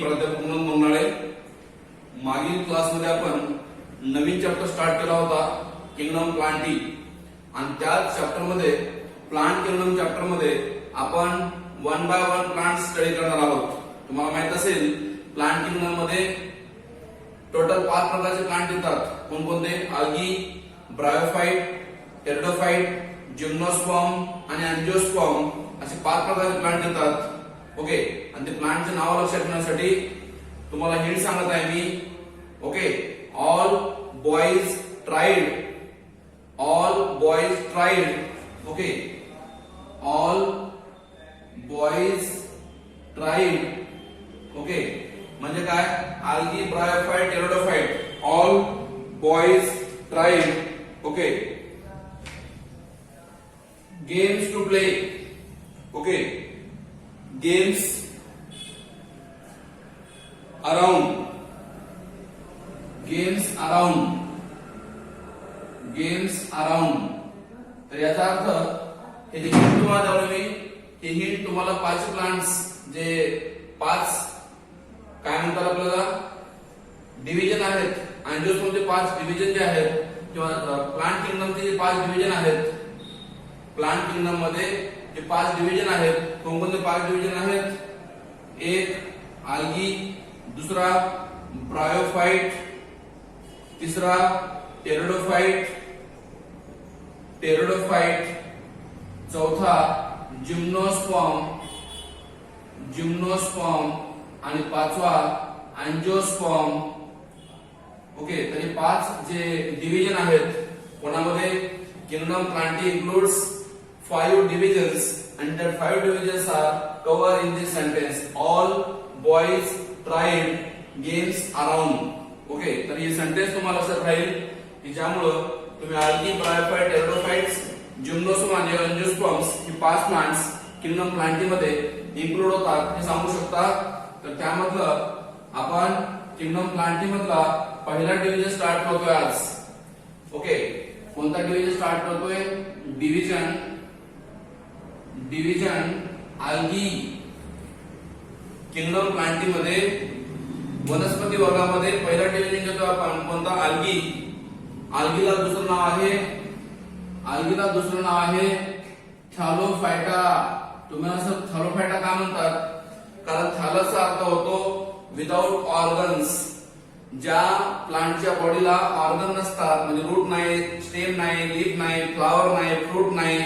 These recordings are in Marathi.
प्राध्यापक म्हणून मंगनाळे. मागील क्लासमध्ये आपण नवीन चॅप्टर स्टार्ट केला होता किंगडम प्लांटी आणि त्याच चॅप्टर मध्ये प्लांट किंगडम चॅप्टर मध्ये आपण one by one plant study करणार आहोत. तुम्हाला माहित असेल प्लांट किंगडम मध्ये टोटल 5 प्रकारचे प्लांट येतात. कोणकोणते? अल्गी, ब्रायोफाइट, टेरिडोफाइट, जिम्नोस्पर्म आणि अँजिओस्पर्म असे 5 प्रकारचे प्लांट येतात. ओके, आणि ते प्लांटचे नाव लक्षात ठेवण्यासाठी तुम्हाला हिंट सांगत आहे मी. Okay, all boys tried, all boys tried. Okay, all boys tried. Okay, म्हणजे काय? Algae, bryophyte, pteridophyte, all boys tried. Okay, games to play. Okay, games around, games around, games around. तर याचा अर्थ हे जे हिंट तुम्हाला द्यावं मी, हे हिंट तुम्हाला 5 प्लांट्स जे 5 काय म्हणतात आपल्याला डिव्हिजन आहेत, अँजिओस्पर्मचे 5 डिव्हिजन जे आहेत किंवा प्लांट किंगडमचे जे 5 डिव्हिजन आहेत, प्लांट किंगडम मध्ये जे 5 डिव्हिजन आहेत, कोणकोणते 5 डिव्हिजन आहेत? एक अल्गी, दुसरा ब्रायोफाइट, तिसरा टेरिडोफाइट, टेरिडोफाइट, चौथा जिम्नोस्पर्म, जिम्नोस्पर्म आणि 5वा अँजिओस्पर्म. ओके, तर हे 5 जे डिव्हिजन आहेत कोणामध्ये? Kingdom Plantae includes 5 divisions and that 5 divisions are covered in this sentence. All boys tried games around. Okay, तर हे सेंटेन्स तुम्हाला लक्षात राहील की ज्यामुळं तुम्ही अल्गी, ब्रायोफाइट, टेरिडोफाइट्स, जिम्नोस्पर्म आणि अँजिओस्पर्म्स ही 5 प्लांट्स किंगडम प्लांटी मध्ये इन्क्लूड होतात हे सांगू शकता. तर त्यामधलं आपण किंगडम प्लांटी मधला पहिला डिव्हिजन स्टार्ट करतोय आज. ओके, कोणता डिव्हिजन स्टार्ट करतोय? Division, division algae. Kingdom Plantae मध्ये वनस्पती वर्गामध्ये पहिला डिव्हिजन घेतो आपण. कोणता? अल्गी. अल्गीला दुसरं नाव आहे, अल्गीला दुसरं नाव आहे थॅलोफायटा. तुम्ही असं थॅलोफायटा का म्हणतात? कारण थॅलसचा अर्थ होतो विदाउट ऑर्गन्स. ज्या प्लांटच्या बॉडीला ऑर्गन नसतात, म्हणजे रूट नाही, स्टेम नाही, लीफ नाही, फ्लावर नाही, फ्रूट नाही,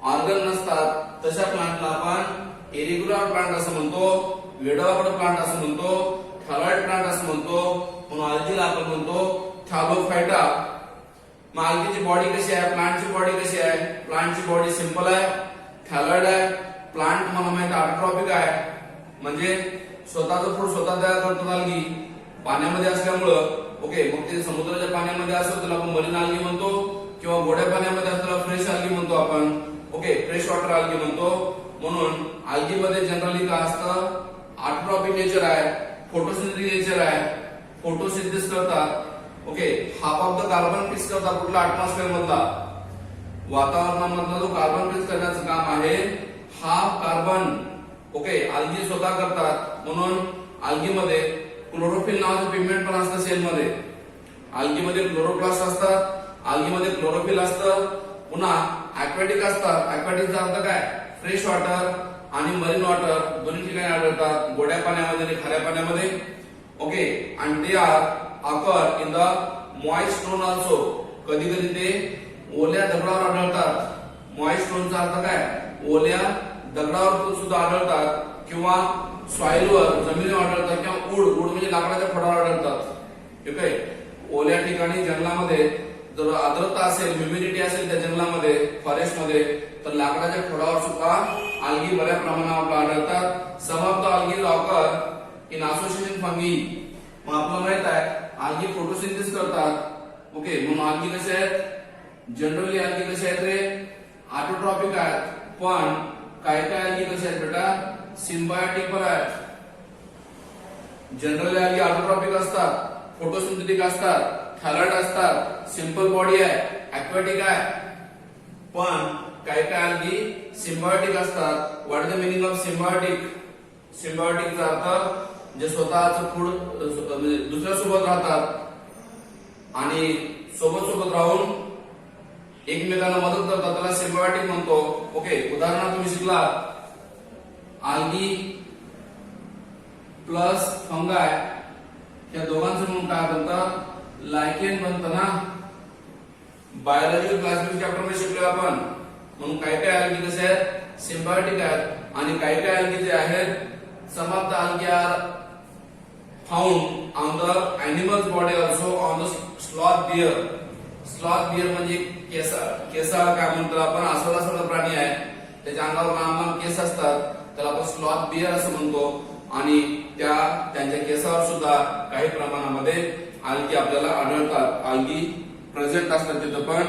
ऑर्गन नसतात, तशा प्लांटला आपण इरेग्युलर प्लांट असं म्हणतो, वेडवाकड प्लांट असं म्हणतो, थॅलॉइड प्लांट असं म्हणतो. म्हणून अल्गीला आपण म्हणतो थॅलोफायटा. मग अल्गीची बॉडी कशी आहे? प्लांटची बॉडी कशी आहे? प्लांटची बॉडी सिंपल आहे, थॅलॉइड आहे. प्लांट मला माहिती ऑटोट्रॉपिक आहे, म्हणजे स्वतःचं फूड स्वतः तयार करतो अल्गी पाण्यामध्ये असल्यामुळं. ओके, मग ते समुद्राच्या पाण्यामध्ये असतो त्याला आपण मरीन अल्गी म्हणतो, किंवा गोड्या पाण्यामध्ये असल्याला फ्रेश अल्गी म्हणतो आपण. ओके, फ्रेश वॉटर अल्गी म्हणतो. म्हणून अल्गी मध्ये जनरली काय असतं? ऑटोट्रॉपिक नेचर आहे, फोटोसिंथेटिक नेचर आहे, फोटोसिंथेसिस करतात. Okay, half of the carbon fix करतात. कुठला? अॅटमॉस्फिअर मधला, वातावरणामधला जो कार्बन फिक्स करण्याचं काम आहे हाफ कार्बन. ओके, अल्गी स्वतः करतात. म्हणून अल्गी मध्ये क्लोरोफिल नावाचं पिगमेंट पण असतं सेल मध्ये. अल्गी मध्ये क्लोरोप्लास्ट असतात, अल्गी मध्ये क्लोरोफिल असतं. पुन्हा अक्वॅटिक असतात. अक्वॅटिकचा अर्थ काय? फ्रेश वॉटर आणि मरीन वॉटर दोन्ही ठिकाणी आढळतात, गोड्या पाण्यामध्ये आणि खाऱ्या पाण्यामध्ये. ओके, आणि ते are occur in the moist stone also. कधी कधी ते ओल्या दगडावर आढळतात. मॉइस्ट स्टोनचा अर्थ काय? ओल्या दगडावर सुद्धा आढळतात, किंवा सॉइलवर जमिनीवर आढळतात, किंवा उड म्हणजे लाकडाच्या खोडावर आढळतात. ठीक आहे, ओल्या ठिकाणी जंगलामध्ये जर आर्द्रता असेल, ह्युमिडिटी असेल त्या जंगलामध्ये, फॉरेस्ट मध्ये, तर लाकडाच्या खोडावर सुद्धा अल्गी बऱ्या प्रमाणावर आढळतात. Some of the algae occur in association fungi. मग आपल्याला माहित आहे अल्गी फोटोसिंथेसिस करतात. ओके, म्हणून अल्गी कसे आहेत? जनरली अल्गी कसे आहेत रे? ऑटोट्रॉपिक आहेत. पण काय काय अल्गी कसे आहेत बेटा? सिम्बायोटिक पण आहेत. जनरली अल्गी ऑटोट्रॉपिक असतात, फोटोसिंथेटिक असतात, थॅलॉइड असतात, सिंपल बॉडी आहे, अक्वॅटिक आहे. पण काय काय अल्गी सिम्बायोटिक असतात. What is the meaning of symbiotic? सिम्बायोटिकचा अर्थ जे स्वतःच फूड म्हणजे दुसऱ्या सोबत राहतात आणि सोबत राहून एकमेकांना मदत करतात, त्याला सिम्बायोटिक म्हणतो. ओके, उदाहरणार्थ तुम्ही शिकला आल्गी प्लस फंगाय या दोघांचं म्हणून काय बनतं, लायकेन बनतं ना. बायोलॉजिकल क्लासिफिकेशन चॅप्टर मध्ये शिकलो आपण. म्हणून काही अल्गी कसे आहेत, सिम्बायोटिक आहेत आणि काही अल्गी जे आहेत, some of the algae are found on the animals body also on the sloth bear. Sloth bear म्हणजे केसाळ काय म्हणतो आपण, अस्वलासारखा प्राणी आहे, त्याच्या अंगावर लहान केस असतात, त्याला आपण स्लॉथ बियर असं म्हणतो. आणि त्यांच्या केसावर सुद्धा काही प्रमाणामध्ये अल्गी आपल्याला आढळतात, अल्गी प्रेझेंट असतात तिथं पण.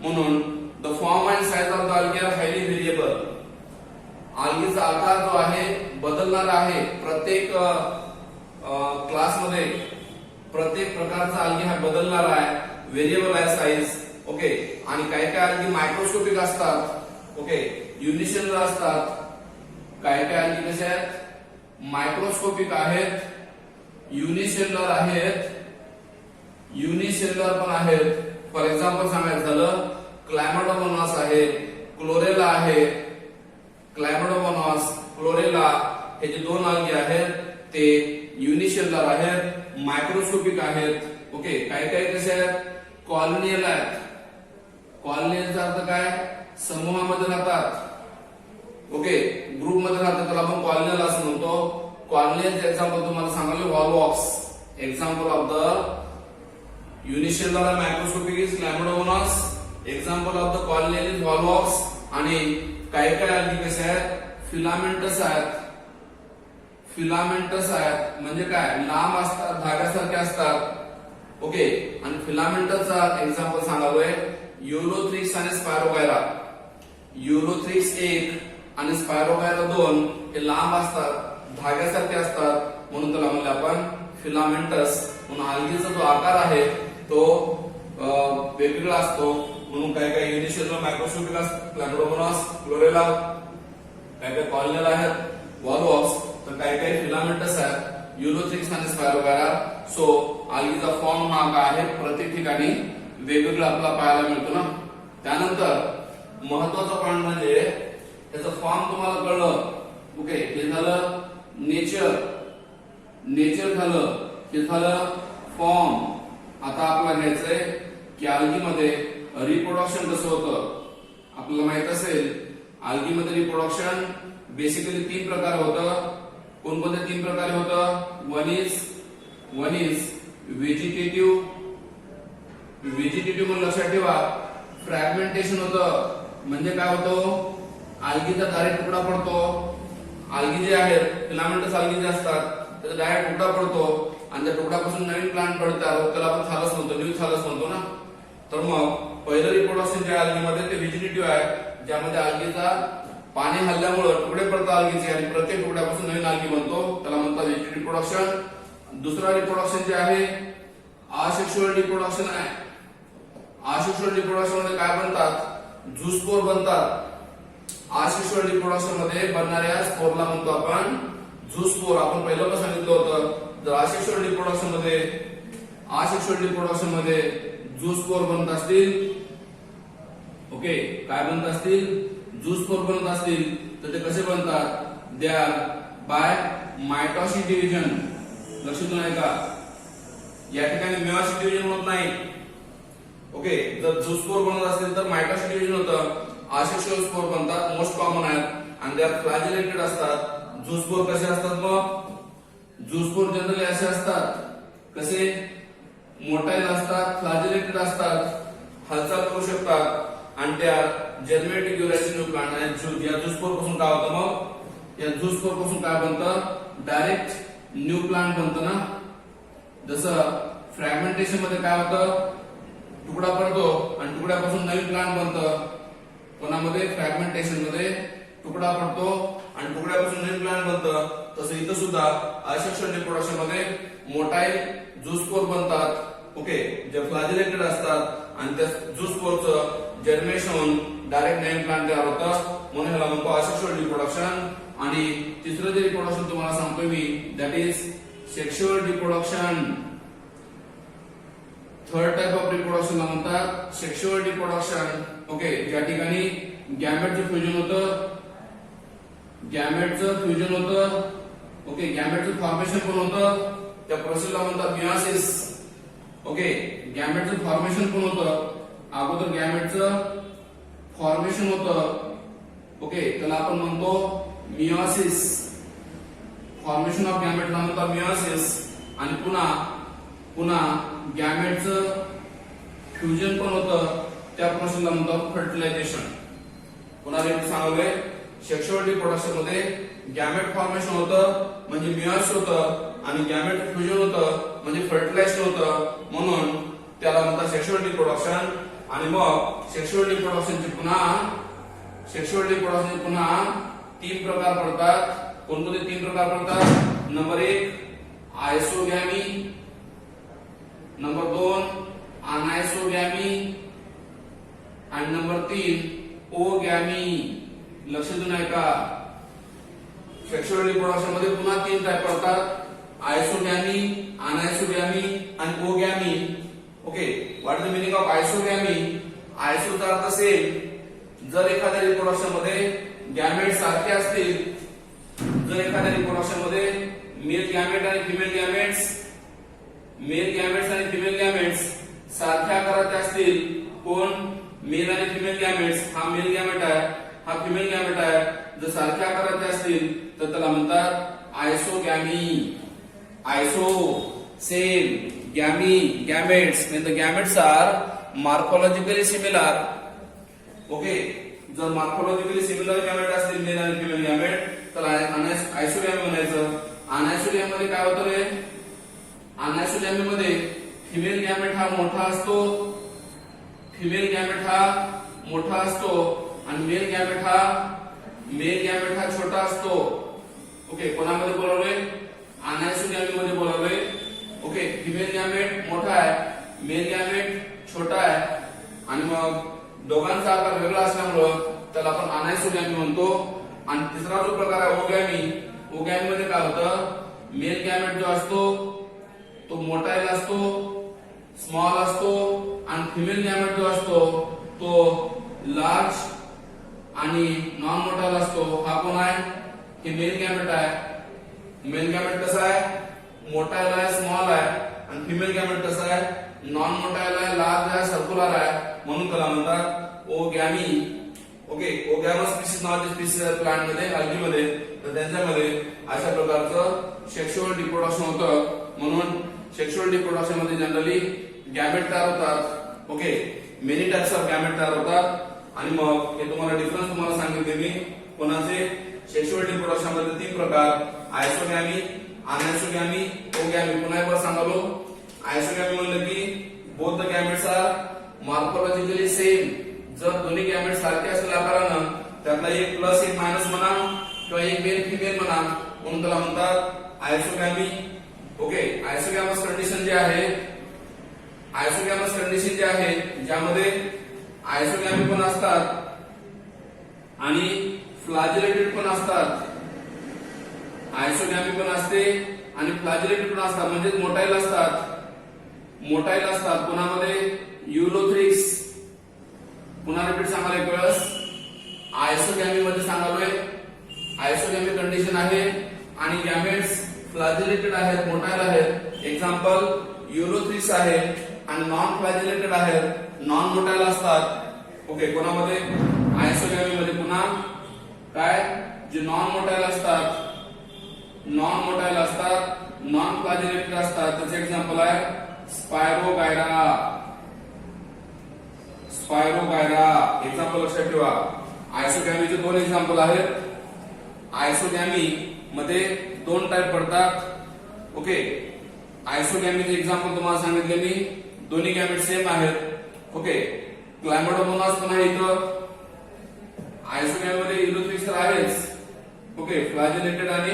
म्हणून the form and size of the algae are highly variable. अल्गीचा आकार जो आहे बदलणारा आहे. प्रत्येक क्लासमध्ये प्रत्येक प्रकारचा अल्गी हा बदलणारा आहे, व्हेरिएबल आहे साइज. ओके, आणि काही अल्गी मायक्रोस्कोपिक असतात. ओके, युनिसेल्युलर असतात. काही अल्गी कसे आहेत, मायक्रोस्कोपिक आहेत, युनिसेल्युलर आहेत, युनिसेल्युलर पण आहेत. फॉर एक्झाम्पल सांगायचं झालं, क्लायमॅडोमोनास आहे, क्लोरेला आहे. क्लायमॅडोमोनास, क्लोरेला हे जे दोन अल्गी आहेत ते युनिसेल्युलर आहेत, मायक्रोस्कोपिक आहेत. ओके, काही कसे आहेत, कॉलनियल आहेत. कॉलनियलचा अर्थ काय, समूहामध्ये राहतात. ओके, ग्रुप मध्ये राहतात, त्याला आपण कॉलनियल असं म्हणतो. कॉलनियलचे एक्झाम्पल तुम्हाला सांगायला, volvox. Example of the unicellular microscopic is chlamydomonas. Example of the colonial is volvox. आणि काही अल्गी कसे आहेत, फिलामेंटस आहेत. फिलामेंटस आहेत म्हणजे काय, लांब असतात, धाग्यासारखे असतात. ओके, आणि फिलामेंटसचा एक्झाम्पल सांगालोय, युरोथ्रिक्स आणि स्पायरोगायरा. युरोथ्रिक्स 1 आणि स्पायरोगायरा 2 हे लांब असतात, धाग्यासारखे असतात, म्हणून त्याला म्हणले आपण फिलामेंटस. म्हणून अल्गीचा जो आकार आहे तो वेगवेगळा असतो. म्हणून काही युनिसेल्युलर मायक्रोस्कोपिक असतात, क्लायमॅडोमोनास, क्लोरेला. काही कॉलनियल आहेत, व्हॉलवॉक्स. तर काही फिलामेंटस आहेत, युरोथ्रिक्स आणि स्पायरोगायरा. सो अल्गीचा फॉर्म हा काय आहे, प्रत्येक ठिकाणी वेगवेगळा आपल्याला पाहायला मिळतो ना. त्यानंतर महत्वाचा पॉइंट म्हणजे त्याचं फॉर्म तुम्हाला कळलं. ओके, हे झालं नेचर. नेचर झालं, हे झालं फॉर्म. आता आपल्याला घ्यायचंय की अल्गीमध्ये रिप्रोडक्शन कसं होतं. आपल्याला माहित असेल अल्गीमध्ये रिप्रोडक्शन बेसिकली 3 प्रकार होतं. कोणकोणते 3 प्रकारे होतं, वन इज व्हेजिटेटिव्ह. व्हेजिटेटिव्ह म्हणून लक्षात ठेवा, फ्रॅगमेंटेशन होतं. म्हणजे काय होतं, अल्गीचा डायरेक्ट तुकडा पडतो. अल्गी जे आहेत, फिलामेंटस अल्गी जे असतात, त्याचा डायरेक्ट तुकडा पडतो आणि त्या तुकड्यापासून नवीन प्लांट पडतात, त्याला आपण थालस म्हणतो, न्यू थालस म्हणतो ना. तर मग पहिलं रिप्रोडक्शन जे अल्गीमध्ये ते व्हेजिटेटिव्ह आहे, ज्यामध्ये अल्गीचा पाणी हल्ल्यामुळे तुकडे पडतात अल्गीचे आणि प्रत्येक तुकड्यापासून नवीन अल्गी बनतो, त्याला म्हणतात व्हेजिटेटिव्ह रिप्रोडक्शन. दुसरा रिप्रोडक्शन जे आहे असेक्शुअल रिप्रोडक्शन आहे. असेक्शुअल रिप्रोडक्शन मध्ये काय बनतात, झूस्पोर बनतात. असेक्शुअल रिप्रोडक्शन मध्ये बनणाऱ्या स्पोरला म्हणतो आपण झूस्पोर. आपण पहिलं पण सांगितलं होतं, जर असेक्शुअल रिप्रोडक्शन मध्ये झूस्पोर बनत असतील, ओके, काय बनत असतील, झूस्पोर बनत असतील, तर ते कसे बनतात, they are by mitosis division. लक्षात नाही का, या ठिकाणी मेयोसिस डिव्हिजन होत नाही. ओके, जर झूस्पोर बनत असतील तर मायटॉसिस डिव्हिजन होतं. असेक्शुअल स्पोर बनतात, मोस्ट कॉमन आहेत आणि दे आर फ्लॅजिलेटेड असतात. झूस्पोर कसे असतात, मग झूस्पोर जनरली असे असतात, कसे, मोटाईल असतात, फ्लॅजिलेटेड असतात, हालचाल करू शकतात आणि त्या जर्मेटिक युरॅसिस न्यू प्लांट. आणि या झूस्पोर पासून काय होतं, मग या झूस्पोर पासून काय बनतं, डायरेक्ट न्यू प्लांट बनतं ना. जसं फ्रॅगमेंटेशन मध्ये काय होतं, तुकडा पडतो आणि तुकड्यापासून नवीन प्लांट बनतं. कोणामध्ये, फ्रॅगमेंटेशन मध्ये तुकडा पडतो आणि तुकड्यापासून नवीन प्लांट बनतं. तसं इथं सुद्धा असेक्शुअल रिप्रोडक्शन मध्ये मोटाईल झूस्पोर बनतात. ओके, जे फ्लॅजिलेटेड असतात आणि त्या झूस्पोरचं जर्मिनेशन होऊन डायरेक्ट नवीन प्लांट तयार होतं, म्हणून ह्याला म्हणतो असेक्शुअल रिप्रोडक्शन. आणि तिसरं जे रिप्रोडक्शन तुम्हाला सांगतोय मी that is sexual reproduction. Third type of reproduction म्हणतात सेक्शुअल रिप्रोडक्शन. ओके, ज्या ठिकाणी गॅमेटचं फ्युजन होतं, ओके, गॅमेटचं फॉर्मेशन पण होतं, त्या प्रोसेसला म्हणतात मियोसिस. ओके, गॅमेटचं फॉर्मेशन पण होतं, अगोदर गॅमेटचं फॉर्मेशन होतं. ओके, त्याला आपण म्हणतो मियोसिस. फॉर्मेशन ऑफ गॅमेटला म्हणतात मियोसिस. आणि पुन्हा गॅमेटचं फ्युजन पण होतं, त्या प्रोसेसला म्हणतात फर्टिलायझेशन. पुन्हा मी सांगलोय सेक्शुअल रिप्रोडक्शन मध्ये गॅमेट फॉर्मेशन होतं म्हणजे मियोसिस होतं आणि गॅमेट फ्युजन होतं म्हणजे फर्टिलायझेशन होतं, म्हणून त्याला म्हणतात सेक्शुअल रिप्रोडक्शन. आणि मग सेक्शुअल रिप्रोडक्शनचे पुन्हा 3 प्रकार पडतात. कोणते 3 प्रकार पडतात? नंबर 1 आयसोगॅमी, नंबर 2 अनायसोगॅमी आणि नंबर 3 ओगॅमी. लक्ष देऊन ऐका, सेक्शुअल रिप्रोडक्शन मध्ये पुन्हा 3 टाइप पडतात, आयसोगॅमी, अनायसोगॅमी आणि oogamy. Okay, what is the meaning of isogamy? आयसोचा अर्थ सेम. जर एखाद्या रिप्रोडक्शन मध्ये गॅमेट सारखे असतील, जर एखाद्या रिप्रोडक्शन मध्ये मेल गॅमेट आणि फिमेल गॅमेट्स सारख्या आकाराचे असतील, कोण? मेल आणि फिमेल गॅमेट्स. हा मेल गॅमेट आहे, हा फिमेल गॅमेट आहे. जर सारख्या आकाराचे असतील तर त्याला म्हणतात isogamy. Iso same, gamy gametes mean the gametes are morphologically similar. Okay, जर मॉर्फोलॉजिकली सिमिलर गॅमेट असतील मेल आणि फिमेल गॅमेट तर आयसोगॅमी म्हणायचं. अनायसोगॅमी मध्ये काय होतं रे? अनायसोगॅमी मध्ये फिमेल गॅमेट हा मोठा असतो आणि मेल गॅमेट हा छोटा असतो. ओके, कोणामध्ये बोलवलंय? अनायसोगॅमी मध्ये बोलवलंय. ओके, फिमेल गॅमेट मोठा आहे, मेल गॅमेट छोटा आहे आणि मग दोघांचा आकार वेगळा असल्यामुळं त्याला आपण अनायसोगॅमी म्हणतो. आणि तिसरा जो प्रकार आहे ओगॅमी मध्ये काय होतं? मेल गॅमेट जो असतो तो मोठायला असतो, स्मॉल असतो आणि फिमेल गॅमेट जो असतो तो लार्ज आणि नॉन मोठायला असतो. हा कोण आहे? हे मेल गॅमेट आहे. मेल गॅमेट कसा आहे? मोठायला आहे, स्मॉल आहे. आणि फिमेल गॅमेट कसा आहे? नॉन मोठायला आहे, लार्ज आहे, सर्क्युलर आहे, म्हणून त्याला म्हणतात ओगॅमी. ओके, ओगॅमस स्पीसीज नावाचे स्पीसीज आहेत प्लांट मध्ये, अल्गी मध्ये, तर त्यांच्यामध्ये अशा प्रकारचं सेक्शुअल रिप्रोडक्शन होतं. म्हणून सेक्शुअल रिप्रोडक्शन मध्ये जनरली गॅमेट तयार होतात. Okay, many types of gamete तयार होतात. आणि मग हे तुम्हाला डिफरन्स तुम्हाला सांगितले मी कोणाचे? सेक्शुअल रिप्रोडक्शन मध्ये 3 प्रकार, आयसोगॅमी, अनायसोगॅमी, ओगॅमी. पुन्हा एकदा सांगालो, आयसोगॅमी म्हणलं की both the gametes are morphologically same. जर दोन्ही गॅमेट सारखे असतील आकारानं, त्यातला एक प्लस एक मायनस म्हणा किंवा एक मेल फिमेल म्हणा, म्हणून त्याला म्हणतात आयसोगॅमी. ओके, आयसोगॅमस कंडिशन जे आहे ज्यामध्ये आयसोगॅमी पण असतात आणि फ्लॅजेलेटेड पण असतात. आयसोगॅमी पण असते आणि फ्लॅजेलेटेड पण असतात, म्हणजे मोठायला असतात. कोणामध्ये? युलोथ्रिक्स. पुन्हा रिपीट सांगायला एक वेळेस, आयसोगॅमी मध्ये सांगालोय आयसोगॅमी कंडिशन आहे आणि गॅमेट्स फ्लॅजेलेटेड आहेत, मोठायला आहेत. एक्झाम्पल युलोथ्रिक्स आहे आणि नॉन फ्लॅजेलेटेड आहेत, नॉन मोठायला असतात. ओके, कोणामध्ये? आयसोगॅमी मध्ये. पुन्हा काय? जे नॉन मोठायला असतात, नॉन फ्लॅजेलेटेड असतात, त्याचे एक्झाम्पल आहे स्पायरोगायरा. एक्झाम्पल लक्षात ठेवा. आयसोगॅमीचे 2 एक्झाम्पल आहेत. आयसोगॅमी मध्ये 2 टाइप पडतात. ओके, आयसोगॅमीचे एक्झाम्पल तुम्हाला सांगितले मी, दोन्ही गॅमेट सेम आहेत. ओके, क्लायमॅटोमोनास पण आहे इथं. आयसोगॅमी मध्ये युलोथ्रिक्स तर आहेच. ओके, फ्लॅजेलेटेड आणि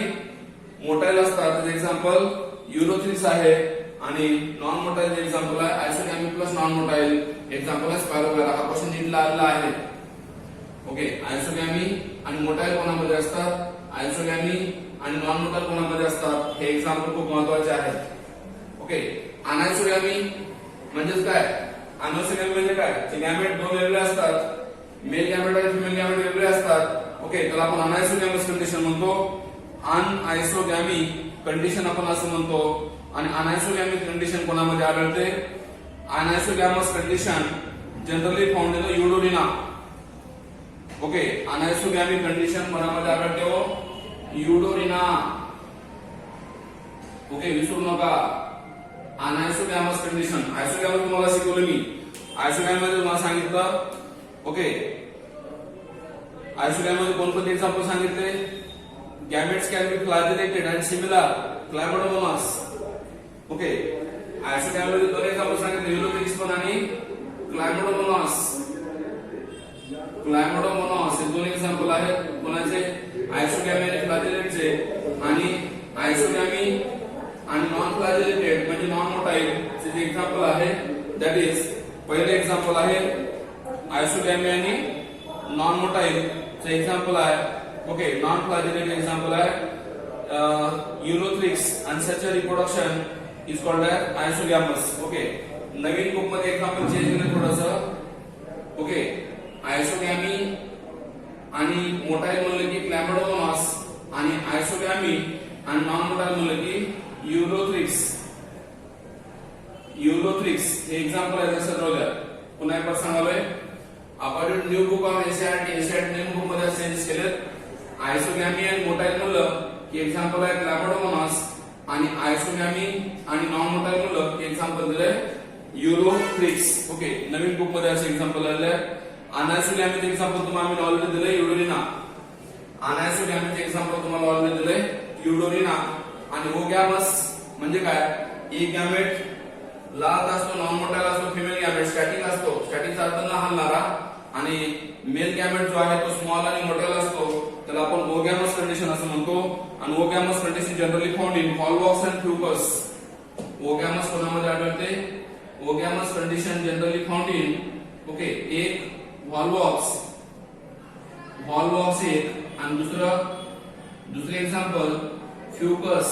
मोटाईल असतात, त्याचे एक्झाम्पल युलोथ्रिक्स आहे. आणि नॉन मोटाईल एक्झाम्पल आहे आयसोगॅमी प्लस नॉन मोटाईल, एक्झाम्पल आहे स्पायरोगायरा. हा क्वेश्चन नीटला आलेला आहे. ओके, आयसोगॅमी आणि मोटाईल कोणामध्ये असतात? आयसोगॅमी आणि नॉन मोटाईल कोणामध्ये असतात हे एक्झाम्पल खूप महत्त्वाचे आहेत. ओके, अनायसोगॅमी म्हणजेच काय? अनायसोगॅमी म्हणजे काय? जे गॅमेट दोन वेगळे असतात, मेल गॅमेट आणि फिमेल गॅमेट वेगळे असतात. ओके, त्याला आपण अनायसोगॅमस कंडिशन म्हणतो. अनआयसोगॅमी कंडिशन आपण असं म्हणतो. आणि अनायसोगॅमी कंडिशन कोणामध्ये आढळते? Anisogamous condition generally found in the eudorina. Okay, anisogamy condition कोणामध्ये आढळते हो? युडोरिना. ओके, विसरू नका. अनायसोगॅमस कंडिशन. आयसोगॅमस तुम्हाला शिकवलं मी. आयसोगॅमी मध्ये तुम्हाला सांगितलं. ओके, आयसोगॅमी मध्ये कोणते एक्झाम्पल सांगितले? Gametes can be flagellated and similar chlamydomonas. Okay, isogamy मध्ये दोन एक्झाम्पल सांगितले, युलोपेक्स पण आणि क्लायमोडोमोनास. क्लायमोडोमोनास हे दोन एक्झाम्पल आहेत. कोणाचे? आयसोगॅमी आणि फ्लॅजिलेटचे. आणि आयसोगॅमी आणि नॉन फ्लॅजिलेटेड म्हणजे नॉन मोटाईल चे जे एक्झाम्पल आहे दॅट इज पहिले एक्झाम्पल आहे आयसोगॅमी आणि नॉन मोटाईल चे एक्झाम्पल आहे. ओके, नॉन फ्लॅजिलेटेड एक्झाम्पल आहे urothrix and such a reproduction is called as isogamous. Okay, नवीन बुक मध्ये एक्झाम्पल चेंज केलं थोडंसं. ओके, आयसोगॅमी आणि मोटाईल म्हणलं की क्लॅमोडोमोनास आणि आयसोगॅमी आणि नॉन मोटाईल म्हणलं की युरोथ्रिक्स. युरोथ्रिक्स हे एक्झाम्पल आहे जसं ठरवलं. पुन्हा एकदा सांगालोय, according to new book of NCERT new book मध्ये चेंजेस केलेत. आयसोगॅमी आणि मोटाईल म्हणलं की एक्झाम्पल आहे क्लॅमोडोमोनास आणि आयसोगॅमी आणि नॉन मोटाईल म्हणलं की एक्झाम्पल दिले युरोथ्रिक्स. ओके, नवीन बुक मध्ये असे एक्झाम्पल आले. अनायसोगॅमीचे एक्झाम्पल तुम्हाला मी ऑलरेडी दिले, युडोरिना. अनायसोगॅमीचे एक्झाम्पल तुम्हाला ऑलरेडी दिले, युडोरिना. आणि ओगॅमस म्हणजे काय? एक गॅमेट लार्ज असतो, नॉन मोटाईल असतो, फिमेल गॅमेट स्टॅटिक असतो. स्टॅटिकचा अर्थ न हलणारा. आणि मेल गॅमेट जो आहे तो स्मॉल आणि मोटाईल असतो, त्याला आपण ओगॅमस कंडिशन असं म्हणतो. आणि oogamous condition generally found in volvox and fucus. Oogamous कोणामध्ये आढळते? Oogamous condition generally found in okay एक व्हॉल्वॉक्स एक आणि दुसरे एक्झाम्पल फ्युकस.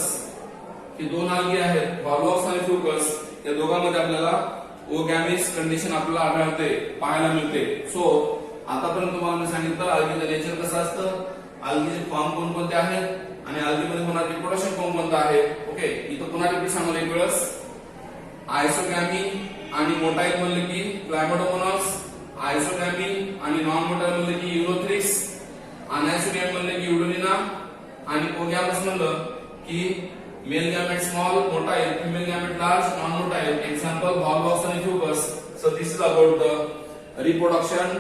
हे दोन आल्गी आहेत, व्हॉल्वॉक्स आणि फ्युकस. या दोघांमध्ये आपल्याला ओगॅमिस कंडिशन आपल्याला आढळते, पाहायला मिळते. सो आतापर्यंत तुम्हाला मी सांगितलं आल्गीचं नेचर कसं असतं, आल्गीचे फॉर्म कोणकोणते आहेत आणि आल्गीमध्ये होणारे रिप्रोडक्शन कोणकोणतं आहे. ओके, इथं पुन्हा रिपीट सांगतो एक वेळेस. आयसोगॅमी आणि मोटाईल म्हणले की क्लॅमोडोमोनास, आयसोगॅमी आणि नॉन मोटाईल म्हणले की युरोथ्रिक्स, अनायसोगॅमी म्हणले की युडोरिना आणि ओगॅमस म्हणलं की male gamete small, motile, female gamete large, non motile. Example volvox आणि fucus. So this is about the reproduction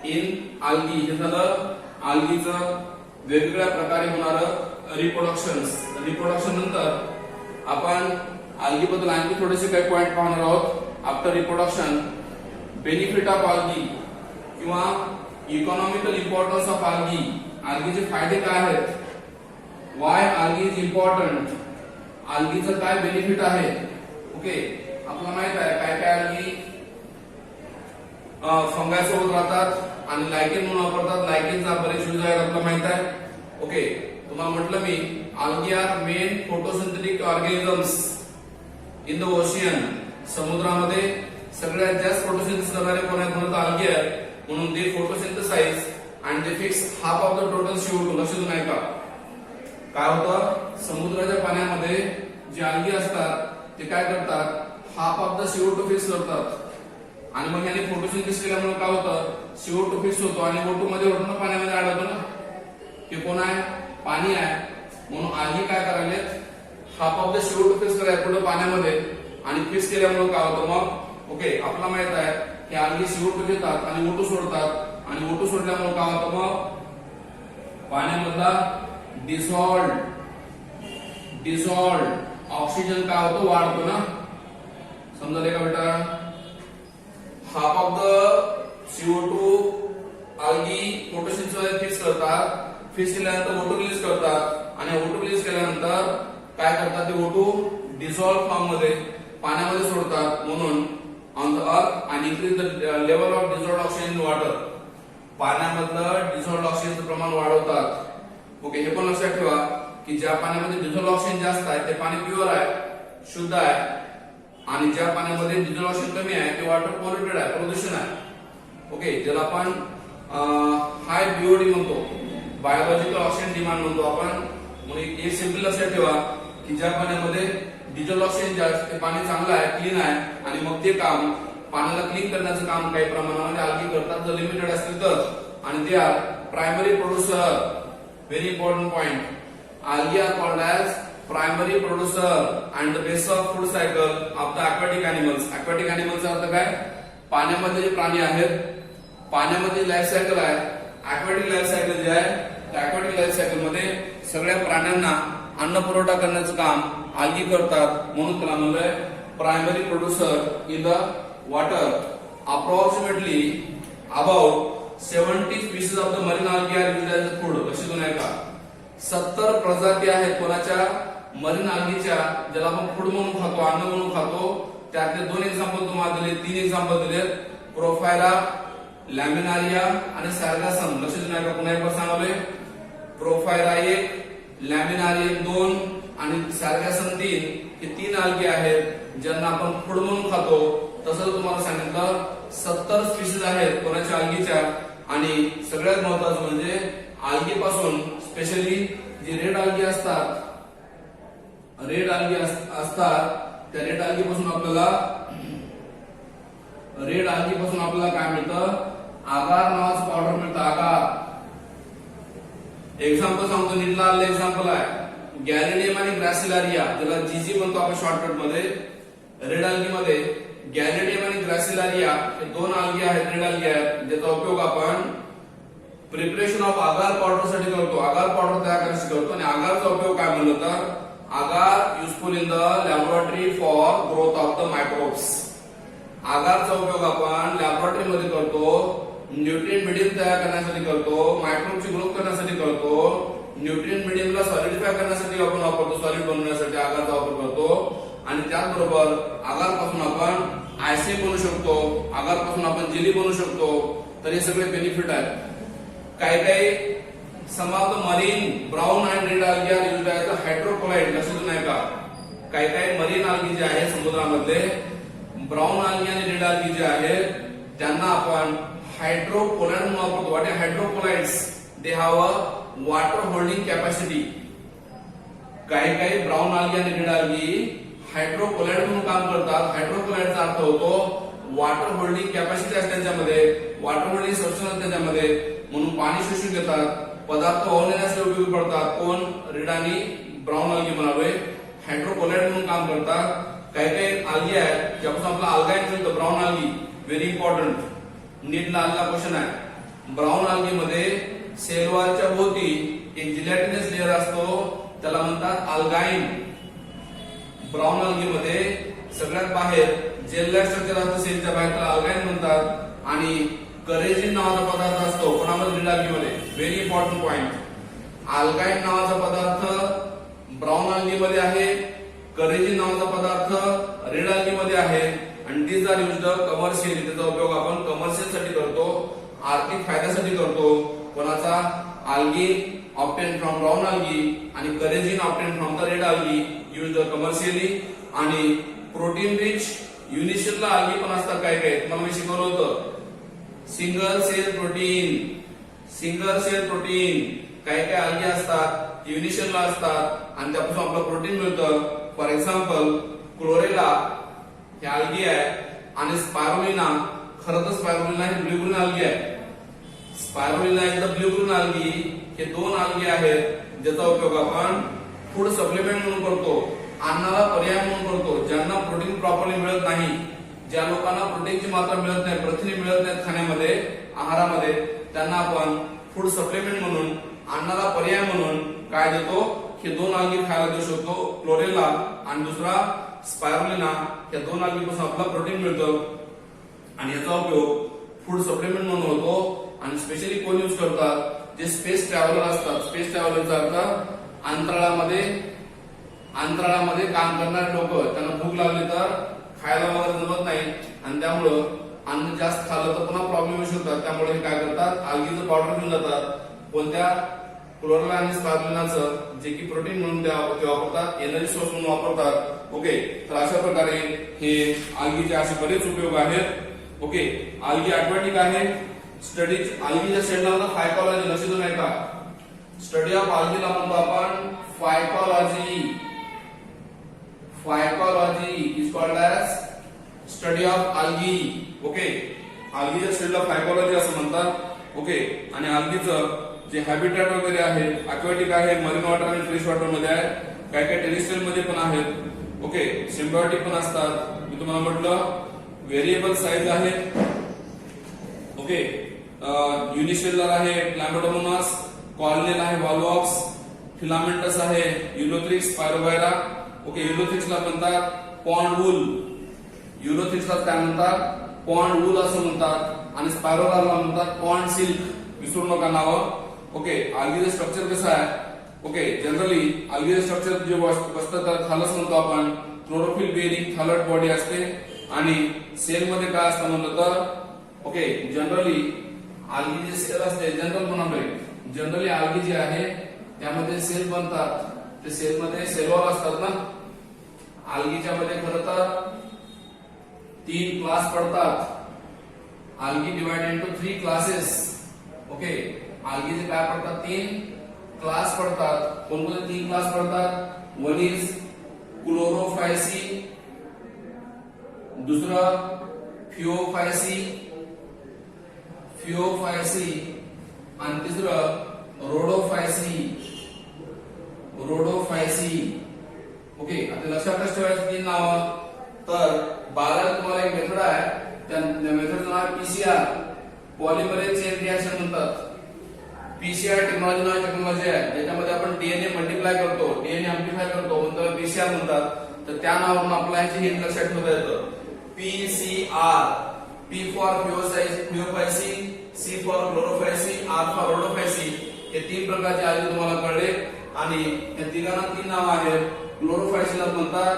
in algae. हे झालं आल्गीचं वेगवेगळ्या प्रकारे होणारं रिप्रोडक्शन नंतर आपण आल्गी बद्दल आणखी थोडेसे काही पॉइंट पाहणार आहोत. After reproduction, benefit of algae किंवा इकॉनॉमिकल इम्पॉर्टन्स ऑफ आल्गी. आल्गीचे फायदे काय आहेत? Why algae is important. आल्गीचं काय बेनिफिट आहे? ओके, आपल्याला माहित आहे काय काय आल्गी फंगाय सोबत राहतात आणि लायकेन म्हणून वापरतात. लायकेनचा बरेच यूज आहे आपल्याला माहित आहे. ओके, तुम्हाला म्हटलं मी algae are main photosynthetic organisms in the ocean. समुद्रामध्ये सगळ्यात जास्त फोटोसिंथेसिस करणारे कोण आहेत? म्हणून आल्गी आहेत. म्हणून they photosynthesize and they fix half of the total CO2. लक्ष देऊन ऐका. काय होतं? समुद्राच्या पाण्यामध्ये जे आल्गी असतात ते काय करतात? Half of the CO2 fix करतात. आणि मग याने फोटोसिंथेसिस केल्यामुळे काय होतं? CO2 फिक्स होतो आणि O2 मध्ये होतो ना, पाण्यामध्ये आढळतो ना. हे कोण आहे? पाणी आहे. म्हणून आल्गी काय करायले? Half of the CO2 fix करायला पुढे पाण्यामध्ये आणि फिक्स केल्यामुळे काय होतं मग? ओके, आपल्याला माहित आहे की आल्गी CO2 घेतात आणि O2 सोडतात आणि O2 सोडल्यामुळे काय होतं मग? पाण्यामधला डिसॉल्ड ऑक्सिजन काय होतो? वाढतो ना. समजले का बेटा? Half of the CO2 algae photosynthesis fix करतात. फिक्स केल्यानंतर O2 रिलीज करतात आणि O2 रिलीज केल्यानंतर काय करतात? ते O2 डिसॉल्व फॉर्म मध्ये पाण्यामध्ये सोडतात. म्हणून ऑन द अर्थ आणि increase the level of dissolved oxygen in water. पाण्यामधलं डिसॉल्व्ड ऑक्सिजनचं प्रमाण वाढवतात. ओके, हे पण लक्षात ठेवा की ज्या पाण्यामध्ये डिझॉल्व्ड ऑक्सिजन जास्त आहे ते पाणी प्युअर आहे, शुद्ध आहे, आणि ज्या पाण्यामध्ये डिझॉल्व्ड ऑक्सिजन कमी आहे ते वॉटर पोल्युटेड आहे, प्रदूषण आहे. ओके, ज्याला आपण हाय बीओडी म्हणतो, बायोलॉजिकल ऑक्सिजन डिमांड म्हणतो आपण. म्हणून एक सिंपल लक्षात ठेवा की ज्या पाण्यामध्ये डिझॉल्व्ड ऑक्सिजन जास्त ते पाणी चांगलं आहे, क्लीन आहे, आणि मग ते काम पाण्याला क्लीन करण्याचं काम काही प्रमाणामध्ये अल्गी करतात जर लिमिटेड असतील तर. आणि ते are primary producer. Very important point. Algae are called as primary producer and the base of food cycle of the aquatic animals. Aquatic animals चा अर्थ काय? पाण्यामध्ये जे प्राणी आहेत, पाण्यामध्ये लाईफ सायकल आहे. aquatic लाईफ सायकल जे आहे त्या aquatic लाईफ सायकल मध्ये सगळ्या प्राण्यांना अन्न पुरवठा करण्याचं काम algae करतात, म्हणून त्याला म्हणलंय primary producer in the water. Approximately about 70 species of the marine algae are used as food. लक्षात आहे का? 70 प्रजाती आहेत कोणाच्या? मरीन algaeच्या, ज्याला आपण फूड म्हणून खातो, अन्न म्हणून खातो. त्यातले 2 एक्झाम्पल तुम्हाला दिले, 3 एक्झाम्पल दिले, प्रोफायरा, लॅमिनारिया आणि सार्गासम. लक्षात आहे का? पुन्हा एकदा सांगलोय, प्रोफायरा 1, लॅमिनारिया 2 आणि सार्गासम 3. हे 3 algae आहेत ज्यांना आपण फूड म्हणून खातो. तसं तुम्हाला सांगितलं 70 स्पीसीज आहेत कोणाच्या algaeच्या. आणि सगळ्यात महत्त्वाचं म्हणजे algae पासून स्पेशली जे रेड algae असतात, त्या रेड algae पासून आपल्याला काय मिळतं? आगार नावाचं पावडर मिळतं. आगार. एक्झाम्पल सांगतो, नीटला एक्झाम्पल आहे गॅलिडियम आणि ग्रासिलारिया, ज्याला जीजी म्हणतो आपण शॉर्टकट मध्ये. रेड algae मध्ये गॅलिडियम आणि ग्रासिलारिया हे 2 algae आहेत, रेड algae आहेत, ज्याचा उपयोग आपण प्रिपरेशन ऑफ आगार पावडर साठी करतो. आगार पावडर तयार करण्यासाठी करतो. आणि आगारचा उपयोग काय म्हणलं तर agar useful in the laboratory for growth of the microbes. आगारचा उपयोग आपण लॅबोरेटरी मध्ये करतो, न्यूट्रिएंट मीडियम तयार करण्यासाठी करतो, मायक्रोबची ग्रोथ करण्यासाठी करतो, न्यूट्रिएंट मीडियमला सॉलिडिफाय करण्यासाठी आपण वापरतो, सॉलिड बनवण्यासाठी आगारचा वापर करतो. आणि त्याचबरोबर आगारपासून आपण आयसिंग बनवू शकतो, आगारपासून आपण जेली बनवू शकतो. तर हे सगळे बेनिफिट आहेत. काही काही some of the marine brown and red algae are used as a hydrocolloid. लक्षात नाही का? काही काही मरीन algae जे आहे समुद्रामधले ब्राऊन algae आणि रेड algae जे आहेत त्यांना आपण हायड्रोकोलाइड म्हणून वापरतो. What are hydrocolloids? They have a water holding capacity. काही काही ब्राऊन algae आणि रेड algae हायड्रोकोलाइड म्हणून काम करतात. हायड्रोकोलाइडचा अर्थ होतो वॉटर होल्डिंग कॅपॅसिटी असते त्यांच्यामध्ये, वॉटर होल्डिंग सबस्टन्स त्याच्यामध्ये, म्हणून पाणी शोषून घेतात, पदार्थ वाहून नेण्यासाठी उपयोगी पडतात. कोण? रेड आणि ब्राऊन algae म्हणावे, हायड्रोकोलाइड म्हणून काम करतात. काही काही algae आहेत ज्यापासून आपला अल्गाइन मिळतो, ब्राऊन algae. व्हेरी इम्पॉर्टंट, नीटला आलेला क्वेश्चन आहे. ब्राऊन algae मध्ये सेलवॉलच्या भोवती एक जिलॅटिनस लेअर असतो, त्याला म्हणतात अल्गाइन. ब्राऊन algae मध्ये सगळ्यात बाहेर जेल लाइक स्ट्रक्चर असतं सेलच्या बाहेर, त्याला अल्गाइन म्हणतात. आणि करेजिन नावाचा पदार्थ असतो कोणामध्ये? रेड algae मध्ये. Very important point. अल्गाइन नावाचा पदार्थ ब्राऊन algae मध्ये आहे, करेजिन नावाचा पदार्थ रेड algae मध्ये आहे. आणि these are used commercially. त्याचा उपयोग आपण कमर्शियल साठी करतो, आर्थिक फायद्यासाठी करतो. कोणाचा? algae obtained from brown algae आणि carrageenan obtained from the red algae used commercially. आणि प्रोटीन रिच युनिसेलला algae पण असतात काही काही, तुम्हाला मी शिकवलं होतं. Single cell protein, single cell protein काही काही algae असतात, युनिसेलला असतात आणि त्यापासून आपलं प्रोटीन मिळतं. फॉर एक्झाम्पल क्लोरेला हे algae आहे आणि स्पायरुलिना, खरं तर स्पायरुलिना हे ब्लू ग्रीन algae आहे. Spirulina is the blue green algae. हे 2 algae आहेत ज्याचा उपयोग आपण फूड सप्लिमेंट म्हणून करतो, अन्नाला पर्याय म्हणून करतो. ज्यांना प्रोटीन प्रॉपरली मिळत नाही, ज्या लोकांना प्रोटीनची मात्रा मिळत नाही, प्रथिने मिळत नाहीत खाण्यामध्ये, आहारामध्ये, त्यांना आपण फूड सप्लिमेंट म्हणून, अन्नाला पर्याय म्हणून काय देतो? हे 2 algae खायला देऊ शकतो, क्लोरेला आणि दुसरा स्पायरुलिना. या 2 algae पासून आपल्याला प्रोटीन मिळतं आणि याचा उपयोग फूड सप्लिमेंट म्हणून होतो. आणि स्पेशली कोण यूज करतात? जे स्पेस ट्रॅव्हलर असतात. स्पेस ट्रॅव्हलरचा अर्थ अंतराळामध्ये काम करणारे लोक, त्यांना भूक लागली तर खायला वगैरे जमत नाही आणि त्यामुळं अन्न जास्त खाल्लं तर पुन्हा प्रॉब्लेम येऊ शकतात. त्यामुळे हे काय करतात? algaeचं पावडर घेऊन जातात. कोणत्या? क्लोरेला आणि स्पारुलिनाचं जे की प्रोटीन म्हणून ते वापरतात, एनर्जी सोर्स म्हणून वापरतात. ओके, तर अशा प्रकारे हे आल्गीचे असे बरेच उपयोग आहेत. ओके, आल्गी अक्वाटिक आहे. स्टडी आल्गीच्या स्टेजला फायकॉलॉजी, लक्ष देऊन ऐका. स्टडी ऑफ आल्गीला म्हणतो आपण phycology. Phycology is called as study of algae. Okay, आल्गीच्या स्टडीला फायकॉलॉजी असं म्हणतात. ओके, आणि आल्गीचं जे हॅबिटॅट वगैरे आहे, अक्वाटिक आहे, मरीन वॉटर आणि फ्रेश वॉटर मध्ये आहे, काय काय टेरेस्ट्रियल मध्ये पण आहेत. ओके, सिम्बायोटिक पण असतात. मी तुम्हाला म्हटलं व्हेरिएबल साईज आहे. ओके, युनिसेल्युलर आहे प्लॅमोडोमोनास, कॉर्नेल आहे व्हॉल्वॉक्स, फिलामेंटस आहे युलोथ्रिक्स, पायरोबायरा. ओके, युलोथ्रिक्सला म्हणतात पॉन्ड वूल. युलोथ्रिक्सला काय म्हणतात? पॉन्ड वूल असं म्हणतात. आणि स्पायरोलाला म्हणतात पॉन्ड सिल्क. विसरू नका नावं. ओके, आल्गीचं स्ट्रक्चर कसं आहे? ओके, जनरली आल्गीचं स्ट्रक्चर जे बसतं तर थालस म्हणतो आपण. क्लोरोफिल बेरिंग थालट बॉडी असते. आणि सेल मध्ये काय असतं म्हणलं तर ओके, जनरली आल्गी जे सेल असते, जनरल म्हणालोय, जनरली आल्गी जी आहे त्यामध्ये सेल बनतात. ते सेल मध्ये सेल वॉल असतात ना. आल्गीच्या मध्ये खरं तर 3 क्लास पडतात. Algae divided into 3 classes. Okay, आल्गीचे काय पडतात? 3 क्लास पडतात. कोणकोणते 3 क्लास पडतात? वन इज क्लोरोफायसी, दुसरं फिओफायसी, आणि तिसरं रोडोफायसी. ओके, आता लक्षात कसं ठेवायचं 3 नावं? तर बारावीत तुम्हाला एक मेथड आहे, त्या मेथडचं नाव पीसीआर, पॉलिमरेज चेन रिएक्शन म्हणतात. पीसीआर टेक्नॉलॉजी आहे, ज्याच्यामध्ये आपण डीएनए मल्टिप्लाय करतो, डीएनए अम्प्लिफाय करतो, म्हणतो पीसीआर म्हणतात. तर त्या नावावरून आपल्याला ह्याची हिंट लक्षात ठेवता येतं. PCR, P for phaeophyceae, C for chlorophyceae, R for rhodophyceae. हे 3 प्रकारचे आल्गी तुम्हाला कळले. आणि या तिघांना 3 नाव आहेत. क्लोरोफायसीला म्हणतात,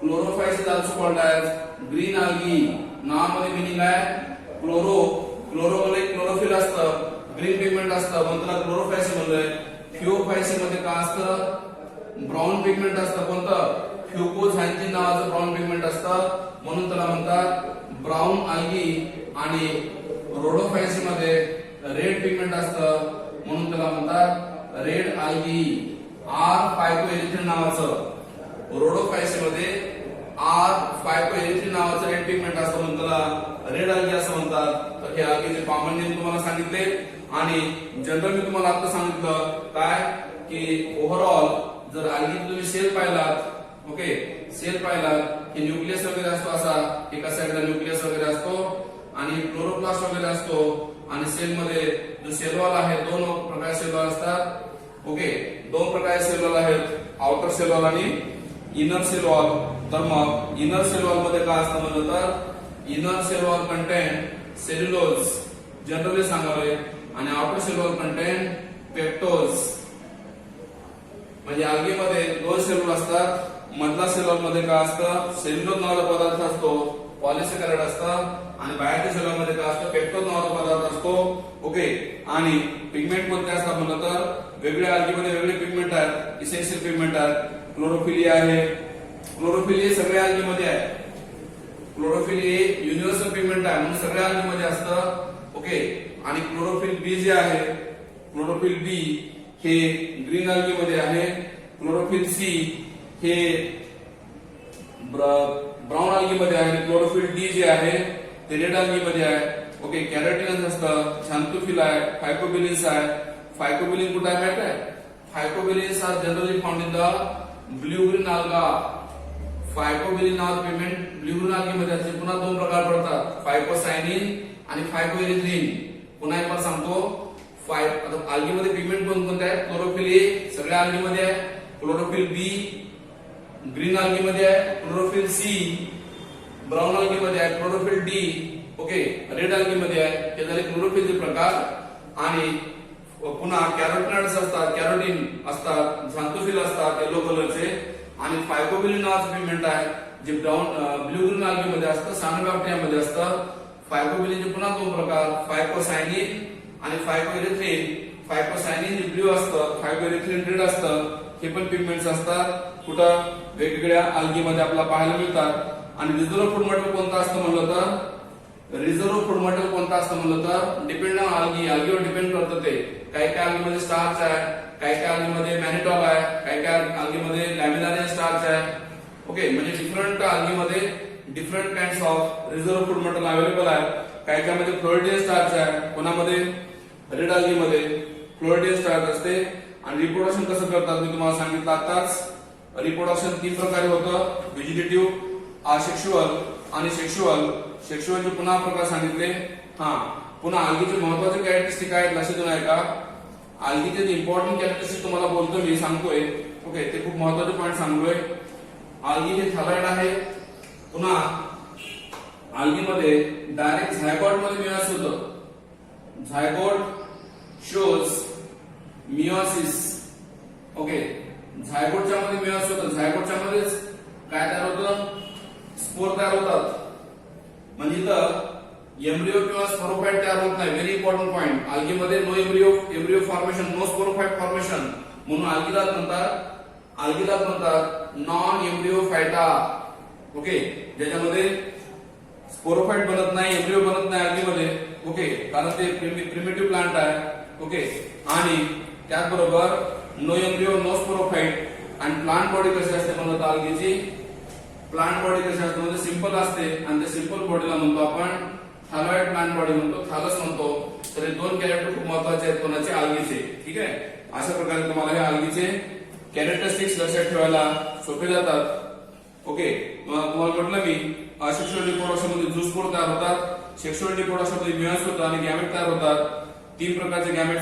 क्लोरोफायसी also called as green algae. नावामध्ये मिनिंग आहे क्लोरोमध्ये क्लोरोफिल असतं, ग्रीन पिगमेंट असतं, म्हणून त्याला क्लोरोफायसी म्हणलंय. फिओफायसी मध्ये काय असतं? ब्राऊन पिगमेंट असतं. कोणतं? फ्युकोझॅन्थिन नावाचं ब्राऊन पिगमेंट असतं, म्हणून त्याला म्हणतात ब्राऊन आल्गी. आणि रोडोफायसी मध्ये रेड पिगमेंट असतं, म्हणून त्याला म्हणतात रेड आल्गी. आर फायकोएरिथ्रिन नावाचं, रोडोफायसी मध्ये आर फायकोएरिथ्रिन नावाचं रेड पिगमेंट असतं, म्हणून त्याला रेड आल्गी असं म्हणतात. तर हे आल्गीचे कॉमन नेम तुम्हाला सांगितले. आणि जनरल मी तुम्हाला आता सांगितलं काय की ओव्हरऑल जर आल्गी तुम्ही सेल पाहिलात, ओके, सेल पाहिलात की न्यूक्लियस वगैरे असतो, असा एका साईडला न्यूक्लियस वगैरे असतो आणि क्लोरोप्लास्ट वगैरे असतो. आणि सेल मध्ये जो सेल वॉल आहे 2 प्रकारचे सेल वॉल असतात. ओके, 2 प्रकारचे सेल वॉल आहेत, आउटर सेल वॉल आणि इनर सेल वॉल. तर मग इनर सेल वॉल मध्ये काय असतं म्हणलं तर inner cell wall contain cellulose, generally सांगावे, आणि outer cell wall contain pectose. म्हणजे आल्गी मध्ये 2 सेल वॉल असतात. मधला सेल वॉल मध्ये काय असतं? सेल्युलोज नावाचा पदार्थ असतो, पॉलिसेकेराइड असतं. आणि बाहेरच्या सेल वॉल मध्ये काय असतं? पेप्टोज नावाचा पदार्थ असतो. ओके, आणि पिगमेंट कोणते असतात म्हणलं तर वेगळ्या आल्गी मध्ये वेगळे पिगमेंट आहेत, इसेन्शियल पिगमेंट आहेत. क्लोरोफिल आहे, क्लोरोफिल हे सगळ्या आल्गी मध्ये आहे. क्लोरोफिल हे युनिव्हर्सल पिगमेंट आहे, म्हणून सगळ्या आल्गी मध्ये असतं. ओके, आणि क्लोरोफिल बी जे आहे, क्लोरोफिल बी हे ग्रीन आल्गी मध्ये आहे. क्लोरोफिल सी हे ब्राऊन आल्गी मध्ये आहे. क्लोरोफिल डी जे आहे ते रेड आल्गी मध्ये आहे. ओके, कॅरोटिनस असतं, छांतोफिल आहे, फायकोबिलिन्स आहे. फायकोबिलिन कुठे आहे माहिती आहे? Phycobilins are generally found in the blue green alga. Phycobilin नावाचं पिगमेंट ब्ल्यू ग्रीन आल्गी मध्ये असते. पुन्हा 2 प्रकार पडतात, फायकोसायनिन आणि फायकोएरिथ्रिन. पुन्हा एक बार सांगतो, आल्गी मध्ये पिगमेंट कोणते आहेत? क्लोरोफिल ए सगळ्या आल्गी मध्ये आहे, क्लोरोफिल बी ग्रीन आल्गी मध्ये आहे, क्लोरोफिल सी ब्राऊन आल्गी मध्ये आहे, chlorophyll D okay red algae मध्ये आहे. हे झाले क्लोरोफिलचे प्रकार. आणि पुन्हा कॅरोटिनॉइड्स असतात, कॅरोटीन असतात, झॅंथोफिल असतात येलो कलरचे. आणि फायकोबिलिन नावाचं पिगमेंट आहे जे ब्ल्यू ग्रीन आल्गी मध्ये असतं, सायनोबॅक्टेरिया मध्ये असतं. फायकोबिलिनचे पुन्हा 2 प्रकार, फायकोसायनिन आणि फायकोएरिथ्रिन. फायकोसायनिन ब्ल्यू असतं, फायब्रोइथिलीन रेड असतं, हे पण पिगमेंट्स असतात कुठं वेगवेगळ्या अल्गी मध्ये आपल्याला पाहायला मिळतात. आणि रिझर्व्ह फूड मटेरियल कोणतं असतं म्हणलं तर रिझर्व्ह फूड मटेरियल कोणतं असतं म्हणलं तर डिपेंड ऑन अल्गी, अल्गीवर डिपेंड करतं ते. काही काही अल्गीमध्ये स्टार्च आहे, काही काही अल्गीमध्ये मॅनिटॉल आहे, काही काही अल्गीमध्ये लॅमिनारियन स्टार्च आहे. ओके, म्हणजे डिफरंट अल्गीमध्ये different kinds of reserve food material available आहे. काही काही मध्ये फ्लोरिडियन स्टार्च आहे, कोणामध्ये रेड अल्गीमध्ये फ्लोरिडियन स्टार्च असते. आणि रिप्रोडक्शन कसं करतात मी तुम्हाला सांगितलं आताच. रिप्रोडक्शन 3 प्रकारे होतं, व्हेजिटेटिव्ह, असेक्शुअल आणि सेक्शुअल. सेक्शुअलचे पुन्हा प्रकार सांगितले. पुन्हा अल्गीचे महत्वाचे कॅरेक्टरिस्टिक आहेत, लक्षात येऊन आहे का? अल्गीचे इम्पॉर्टंट कॅरेक्टरिस्टिक तुम्हाला बोलतो मी, सांगतोय. ओके, ते खूप महत्वाचे पॉइंट सांगतोय. अल्गी हे थॅलॉइड आहे. पुन्हा अल्गीमध्ये डायरेक्ट झायगोट मध्ये मियोसिस होतं. Zygote shows meiosis. ओके, झायगोटच्या मध्ये मियोसिस होतं. झायगोटच्या मध्येच काय तयार होतं? स्पोर तयार होतात. म्हणजे इथं एम्ब्रियो किंवा स्पोरोफाइट तयार होत नाही. Very important point. अल्गीमध्ये no embryo formation, no sporophyte formation, म्हणून अल्गीला म्हणतात नॉन एम्ब्रियो फायटा. ओके, ज्याच्यामध्ये स्पोरोफाइट बनत नाही, एम्ब्रियो बनत नाही अल्गीमध्ये. ओके, कारण ते प्रिमिटिव्ह प्लांट आहे. ओके, आणि त्याचबरोबर नो एम्ब्रियो, नो स्पोरोफाइट. आणि प्लांट बॉडी कशी असते म्हणतात अल्गीची? प्लांट बॉडी कशी असते म्हणजे सिंपल असते, आणि त्या सिंपल बॉडीला म्हणतो आपण थॅलॉइड प्लांट बॉडी म्हणतो, थॅलस म्हणतो. तर हे 2 कॅरेक्टर खूप महत्वाचे आहेत कोणाचे? अल्गीचे. ठीक आहे, अशा प्रकारे तुम्हाला हे अल्गीचे कॅरेक्टरिस्टिक्स लक्षात ठेवायला सोपे जातात. ओके, तुम्हाला म्हटलं मी असेक्शुअल रिप्रोडक्शन मध्ये झूस स्पोर तयार होतात, सेक्शुअल रिप्रोडक्शन मध्ये मियोसिस होतं आणि गॅमेट तयार होतात. 3 प्रकारचे गॅमेट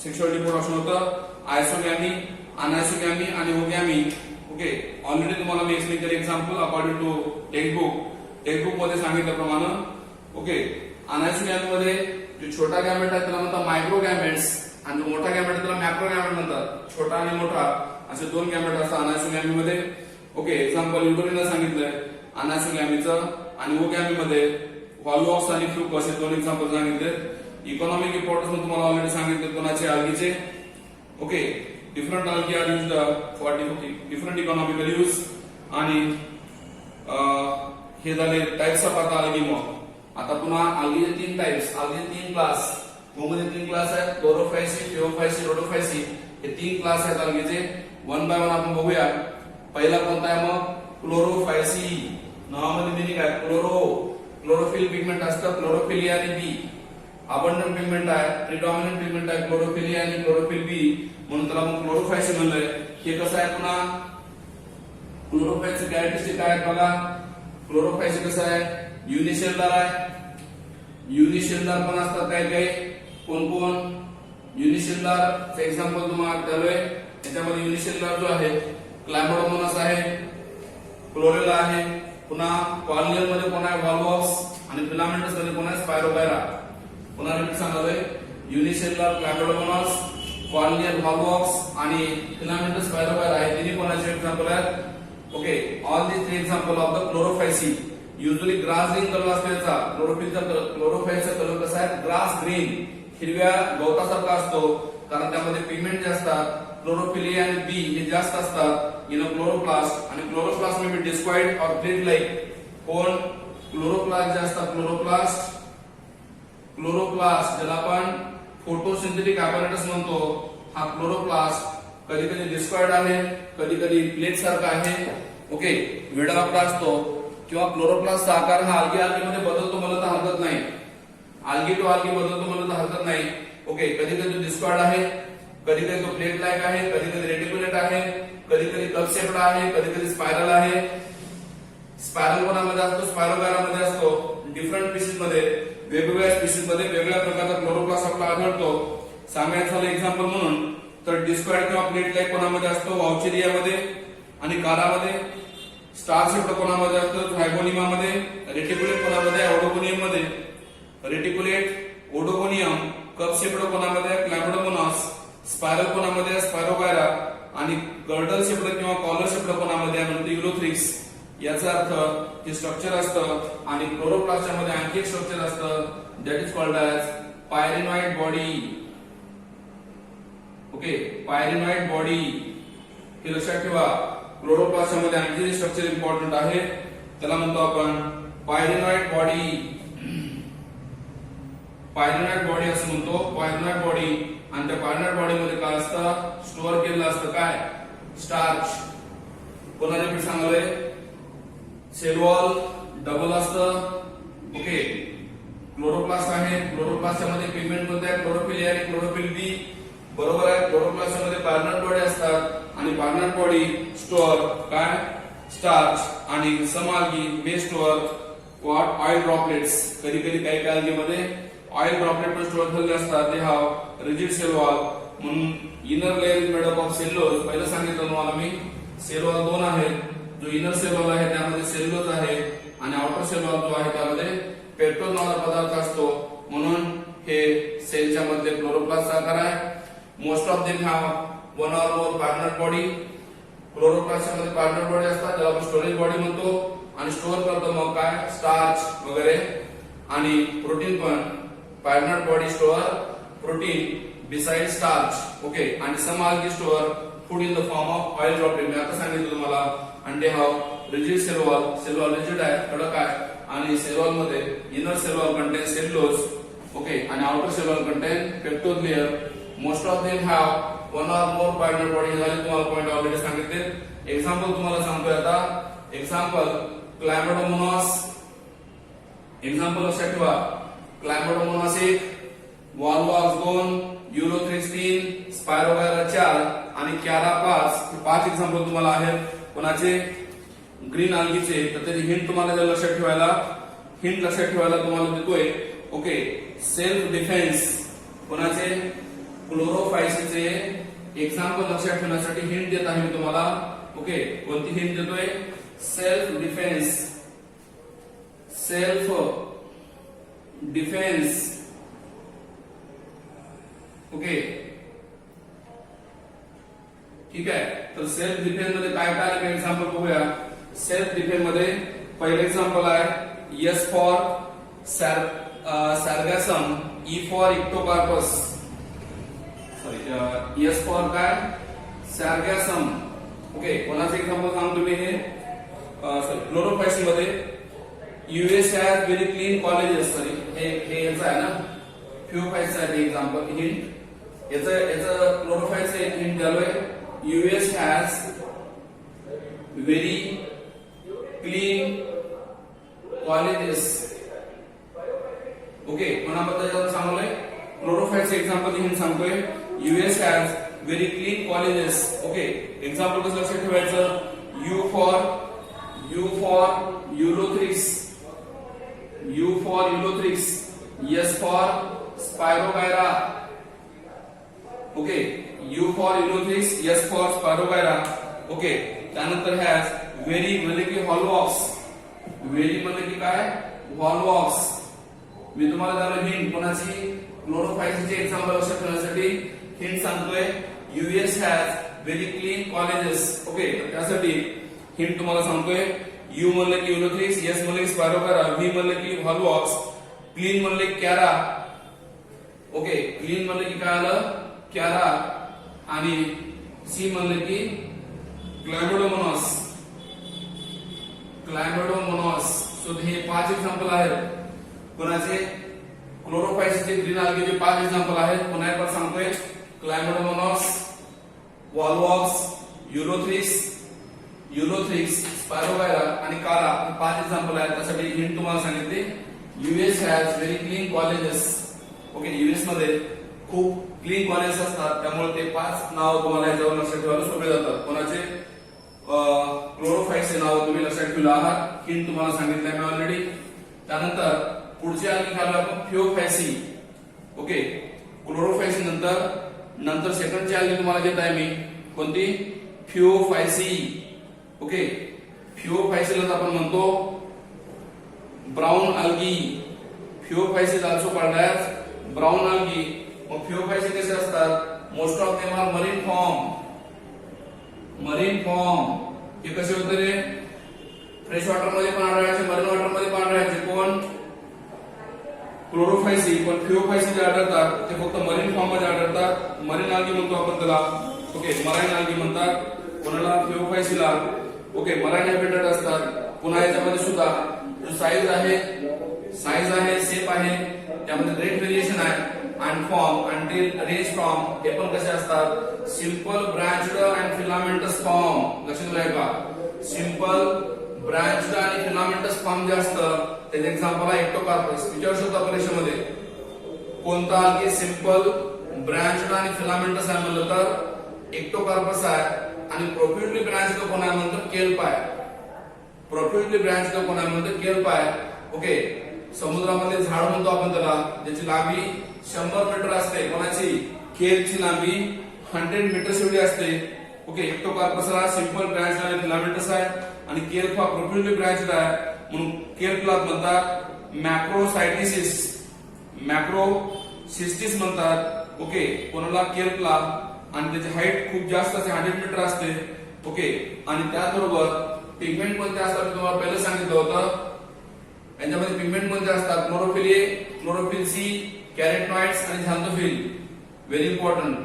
सेक्शुअल रिप्रोडक्शन होतं, आयसोगॅमी, अनआयसोगॅमी आणि ओगॅमी. ओके, ऑलरेडी तुम्हाला मी एक्सप्लेन केलं एक्झाम्पल अकॉर्डिंग टू टेक्स्टबुक मध्ये सांगितल्याप्रमाणे. ओके, अनआयसोगॅमी मध्ये जो छोटा गॅमेट आहे त्याला म्हणतात मायक्रोगॅमेट्स, आणि जो मोठा गॅमेट त्याला मॅक्रोगॅमेट म्हणतात. छोटा आणि मोठा असे 2 गॅमेट असतात अनआयसोगॅमी मध्ये. ओके, एक्झाम्पल युटोरिनला सांगितलंय अनआयसोगॅमीचं, आणि ओगॅमी मध्ये व्हॉल्वॉक्स आणि फ्लुकस हे 2 एक्झाम्पल सांगितले. इकॉनॉमिक इम्पॉर्टन्स तुम्हाला ऑलरेडी सांगितले कोणाचे? अल्गीचे. Okay, different algae are used for different economical use. आणि हे झाले टाइप्स ऑफ आता अल्गी. मग आता पुन्हा अल्गीचे 3 टाइप्स, अल्गीचे 3 क्लास. मध्ये 3 क्लास आहेत, क्लोरोफायसी, थिओफायसी, रोडोफायसी. हे 3 क्लास आहेत अल्गीचे. 1 बाय 1 आपण बघूया. पहिला कोणता आहे? मग क्लोरोफायसी. नावामध्ये मिनिंग आहे क्लोरोफिल पिगमेंट असतं, क्लोरोफिलिया आणि बी. अबंडंट पिगमेंट आहे, प्रिडॉमिनंट पिगमेंट आहे क्लोरोफिलिया आणि क्लोरोफिल बी, म्हणून त्याला आपण क्लोरोफायसी म्हणलंय. हे कसं आहे? पुन्हा क्लोरोफायसी कॅरेक्टरिस्टिक काय आहेत बघा. क्लोरोफायसी कसं आहे? युनिसेल्युलर आहे. युनिसेल्युलर पण असतात काही काही. कोण युनिसेल्युलर एक्झाम्पल तुम्हाला द्यालोय. त्याच्यामध्ये युनिसेल्युलर जो आहे क्लॅमोडोमोनास आहे, क्लोरेला आहे. पुन्हा कॉर्नियल मध्ये कोण आहे? व्हॉल्वॉक्स. आणि फिलामेंटस मध्ये कोण आहे? स्पायरोगायरा. पुन्हा रिपीट सांगालोय, युनिसेल्युलर, क्लॅमोडोमोनास, कॉर्नियल, व्हॉल्वॉक्स आणि फिलामेंटस स्पायरोगायरा हे तिन्ही कोणाचे एक्झाम्पल आहेत? Okay, all these 3 example of the chlorophyceae. Usually grass green colour असतो याचा. क्लोरोफायसीचा कलर कसा आहे? ग्रास ग्रीन, हिरव्या गवतासारखा असतो, कारण त्यामध्ये पिगमेंट जे असतात क्लोरोफिलिया आणि बी हे जास्त असतात इन अ क्लोरोप्लास्ट. आणि क्लोरोप्लास्ट मे बी डिस्क्वाइड और प्लेट लाइक. कोण? क्लोरोप्लास्ट जे असतात, क्लोरोप्लास्ट ज्याला आपण फोटोसिंथेटिक ॲपॅरेटस म्हणतो, हा क्लोरोप्लास्ट कधी कधी डिस्क्वाइड आहे, कधी कधी प्लेट सारखा आहे. ओके, वेडावाकडा असतो. किंवा क्लोरोप्लास्टचा आकार हा अल्गी मध्ये बदलतो म्हणलं तर हरकत नाही. अल्गी टू अल्गी बदलतो म्हणलं तर हरकत नाही. ओके, कधी कधी डिस्क्वाइड आहे, कधी कधी तो प्लेट लाइक आहे, कधी कधी रेटिक्युलेट आहे, कधी कधी कप शेप्ड आहे, कधी कधी स्पायरल आहे. स्पायरल कोणामध्ये असतो? स्पायरोगायरा मध्ये असतो. डिफरंट स्पीशीज मध्ये, वेगवेगळ्या स्पीशीज मध्ये वेगवेगळ्या प्रकारचा क्लोरोप्लास्ट आपल्याला आढळतो. सांगायचं झालं एक्झाम्पल म्हणून तर डिस्क्वाइड किंवा प्लेट लाइक कोणामध्ये असतो? वाउचेरिया मध्ये आणि कारामध्ये. स्टार शेप्ड कोणामध्ये असतो? झायगोनिमा मध्ये. रेटिक्युलेट कोणामध्ये? ओडोगोनियम मध्ये. Reticulate, Oedogonium. कप शेप्ड कोणामध्ये? क्लॅमोडोमोनास. स्पायरल कोणामध्ये? स्पायरोगायरा. आणि गर्डल शेप्ड किंवा कॉलर शेप्ड कोणामध्ये? म्हणजे युलोथ्रिक्स. याचा अर्थ हे स्ट्रक्चर असतं. आणि क्लोरोप्लास्टच्या मध्ये आणखी एक स्ट्रक्चर असतं, that is called as pyrenoid body. Okay, pyrenoid body हे लक्षात ठेवा. क्लोरोप्लास्ट मध्ये आणखी स्ट्रक्चर इम्पॉर्टंट आहे, त्याला म्हणतो आपण पायरिनॉइड बॉडी. पायरिनॉइड बॉडी असं म्हणतो, पायरिनॉइड बॉडी. आणि त्या पायरिनॉइड बॉडी मध्ये काय असतं, स्टोअर केलेलं असतं काय, स्टार्च. पुन्हा रिपीट सांगलोय, सेल वॉल डबल असतं. ओके, क्लोरोप्लास्ट आहे, क्लोरोप्लास्ट मध्ये पिगमेंट कोणते आहे, क्लोरोफिल ए आणि क्लोरोफिल बी. बरोबर आहे. क्लोरोप्लास्ट मध्ये पायरिनॉइड बॉडी असतात आणि पायरिनॉइड बॉडी स्टोअर काय, स्टार्च. आणि some algae may store what, oil droplets. कधी कधी काही अल्गी मध्ये ऑइल ड्रॉपलेट पण स्टोअर झालेले असतात. They have rigid cell wall. म्हणून inner layer is made up of cellulose. पहिलं सांगितलं तुम्हाला मी, सेल वॉल दोन आहेत. जो इनर सेल वॉल आहे त्यामध्ये सेल्युलोज आहे आणि आउटर सेल वॉल जो आहे त्यामध्ये पेप्टोज नावाचा पदार्थ असतो. म्हणून हे सेलच्या मध्ये क्लोरोप्लास्ट आकार आहे. Most of them have one or more partner body. Chloroplast मध्ये पार्टनर बॉडी असतात, त्याला आपण स्टोरेज बॉडी म्हणतो. आणि स्टोअर करतो मग काय, स्टार्च वगैरे. आणि प्रोटीन पण partner body store protein beside starch. Okay, आणि some algae store food in the form of oil droplet. मी आता सांगितलं तुम्हाला. आणि they have rigid cell wall. Cell wall rigid आहे, कडक आहे. आणि सेल वॉल मध्ये inner cell wall contain cellulose. Okay, आणि outer cell wall contain pectose layer. Most of them have one or more partner body. झाले तुम्हाला पॉइंट ऑलरेडी सांगितले. एक्झाम्पल तुम्हाला सांगतोय आता. एक्झाम्पल क्लायमॅडोमोनास. एक्झाम्पल लक्षात ठेवा. क्लायमॅडोमोनास 1, वॉलवॉक्स 2, युरोथ्रिक्स 3, स्पायरोगायरा 4 आणि कॅरा 5. 5 एक्झाम्पल तुम्हाला आहेत कोणाचे, ग्रीन अल्गीचे. तर त्याची हिंट तुम्हाला लक्षात ठेवायला, हिंट लक्षात ठेवायला तुम्हाला देतोय. ओके, सेल्फ डिफेन्स कोणाचे, क्लोरोफायसीचे. एक्झाम्पल लक्षात ठेवण्यासाठी हिंट देत आहे मी तुम्हाला. ओके, कोणती हिंट देतोय, self defence. Self defence. Okay, ठीक आहे. तर सेल्फ डिफेन्स मध्ये काय काय आहे एक्झाम्पल बघूया. सेल्फ डिफेन्स मध्ये पहिलं एक्झाम्पल आहे S for sargassum, E for ectocarpus. Sorry, S for काय, सॅरगॅसम. ओके, कोणाचं एक्झाम्पल सांगतो मी हे. सॉरी, क्लोरोफायसी मध्ये US has very clean colleges. Sorry, हे याचं आहे ना, फ्युफायचं आहे एक्झाम्पल हिंट. याचं क्लोरोफायचं एक हिंट द्यालोय. US has very clean colleges. Okay, कोणाबद्दल सांगलोय, क्लोरोफायचं एक्झाम्पल हिंट सांगतोय. US has very clean colleges. Okay, example कसं लक्षात ठेवायचं, U for urothrix. U for urothrix. S for spirogyra. Okay, U for urothrix, S for spirogyra. Okay, त्यानंतर हॅज व्हेरी म्हणजे की हॉलवॉक्स. व्हेरी म्हणजे की काय, हॉलवॉक्स. मी तुम्हाला त्याला हिंट कोणाची, क्लोरोफायसीचे एक्झाम्पल लक्षात ठेवण्यासाठी हिंट सांगतोय. US has very clean colleges. Okay, त्यासाठी हिंट तुम्हाला सांगतोय. यू म्हणलं की युरोथ्रिक्स, एस म्हणलं की स्पायरोगायरा, व्ही म्हणलं की हॉलवॉक्स, क्लीन म्हणले कॅरा. ओके, क्लीन म्हणले की काय आलं, कॅरा. आणि सी म्हणले की क्लायमॅडोमोनास. क्लायमॅडोमोनास. सो हे 5 एक्झाम्पल आहेत कोणाचे, क्लोरोफायसीचे, ग्रीन अल्गीचे 5 एक्झाम्पल आहेत. पुन्हा एकदा सांगतोय, क्लायमॅडोमोनास, वॉलवॉक्स, युरोथ्रिक्स, स्पायरोगायरा आणि कारा. 5 एक्झाम्पल आहेत. त्यासाठी हिंट तुम्हाला सांगितले. US has very clean colleges. Okay, US मध्ये खूप क्लीन कॉलेजेस असतात, त्यामुळे ते 5 नाव तुम्हाला याच्यावर लक्षात ठेवायला सोपे जातात. कोणाचे, क्लोरोफायसचे नाव तुम्ही लक्षात ठेवलं आहात. हिंट तुम्हाला सांगितलंय मी ऑलरेडी. त्यानंतर पुढचे अल्गी घालूया आपण फ्युओफायसी. ओके, क्लोरोफायसी नंतर सेकंडची अल्गी तुम्हाला देत आहे मी. कोणती, फ्युओफायसी. ओके, फ्युओफायसीला आपण म्हणतो brown algae. Phaeophyceae is also called as brown algae. मग फ्युओफायसी कसे असतात, most of them are marine form. Marine form हे कसे होते रे, फ्रेश वॉटर मध्ये पण आढळायचे, मरीन वॉटर मध्ये पण आढळायचे. कोण, क्लोरोफायसी, पण फिओफायसी जे आढळतात ते फक्त मरीन फॉर्म मध्ये आढळतात. मरीन अल्गी म्हणतो आपण त्याला. ओके, मराइन अल्गी म्हणतात कोणाला? फिओफायसीला. ओके, मराइन हॅबिटेट असतात. पुन्हा याच्यामध्ये सुद्धा जो साईज आहे, शेप आहे, त्यामध्ये ग्रेट व्हेरिएशन आहे. and form until range from हे पण कसे असतात? Simple branched and filamentous form. लक्षात राहील का? सिंपल ब्रांच्ड आणि फिलामेंटस फॉर्म जे असतं त्याचे एक्झाम्पल आहे एक्टोकार्पस. विचारू शकता परीक्षेमध्ये कोणता अल्गी सिंपल ब्रांच्ड आणि फिलामेंटस आहे म्हणलं तर एक्टोकार्पस आहे. आणि प्रोफ्युजली ब्रांच्ड कोण आहे म्हणतो? केल्प आहे. प्रोफ्युजली ब्रांच्ड कोण आहे म्हणतो? केल्प आहे. ओके, समुद्रामध्ये झाड म्हणतो आपण त्याला, ज्याची लांबी 100 मीटर असते. कोणाची? केल्पची लांबी 100 मीटर एवढी असते. ओके, एक्टोकार्पसला सिंपल ब्रांच आणि फिलामेंटस आहे आणि केल्प हा प्रोफ्युजली ब्रांच्ड आहे म्हणून केल्पला म्हणतात मॅक्रोसायटिसिस. मॅक्रोसिस्टिस म्हणतात. ओके, कोणाला? केल्पला. आणि त्याची हाईट खूप जास्त असते, 100 मीटर असते. ओके, आणि त्याचबरोबर पिगमेंट कोणते असतात तुम्हाला पहिलं सांगितलं होतं. यांच्यामध्ये पिगमेंट कोणते असतात? Chlorophyll A, chlorophyll C, carotenoids आणि झॅंथोफिल. Very important.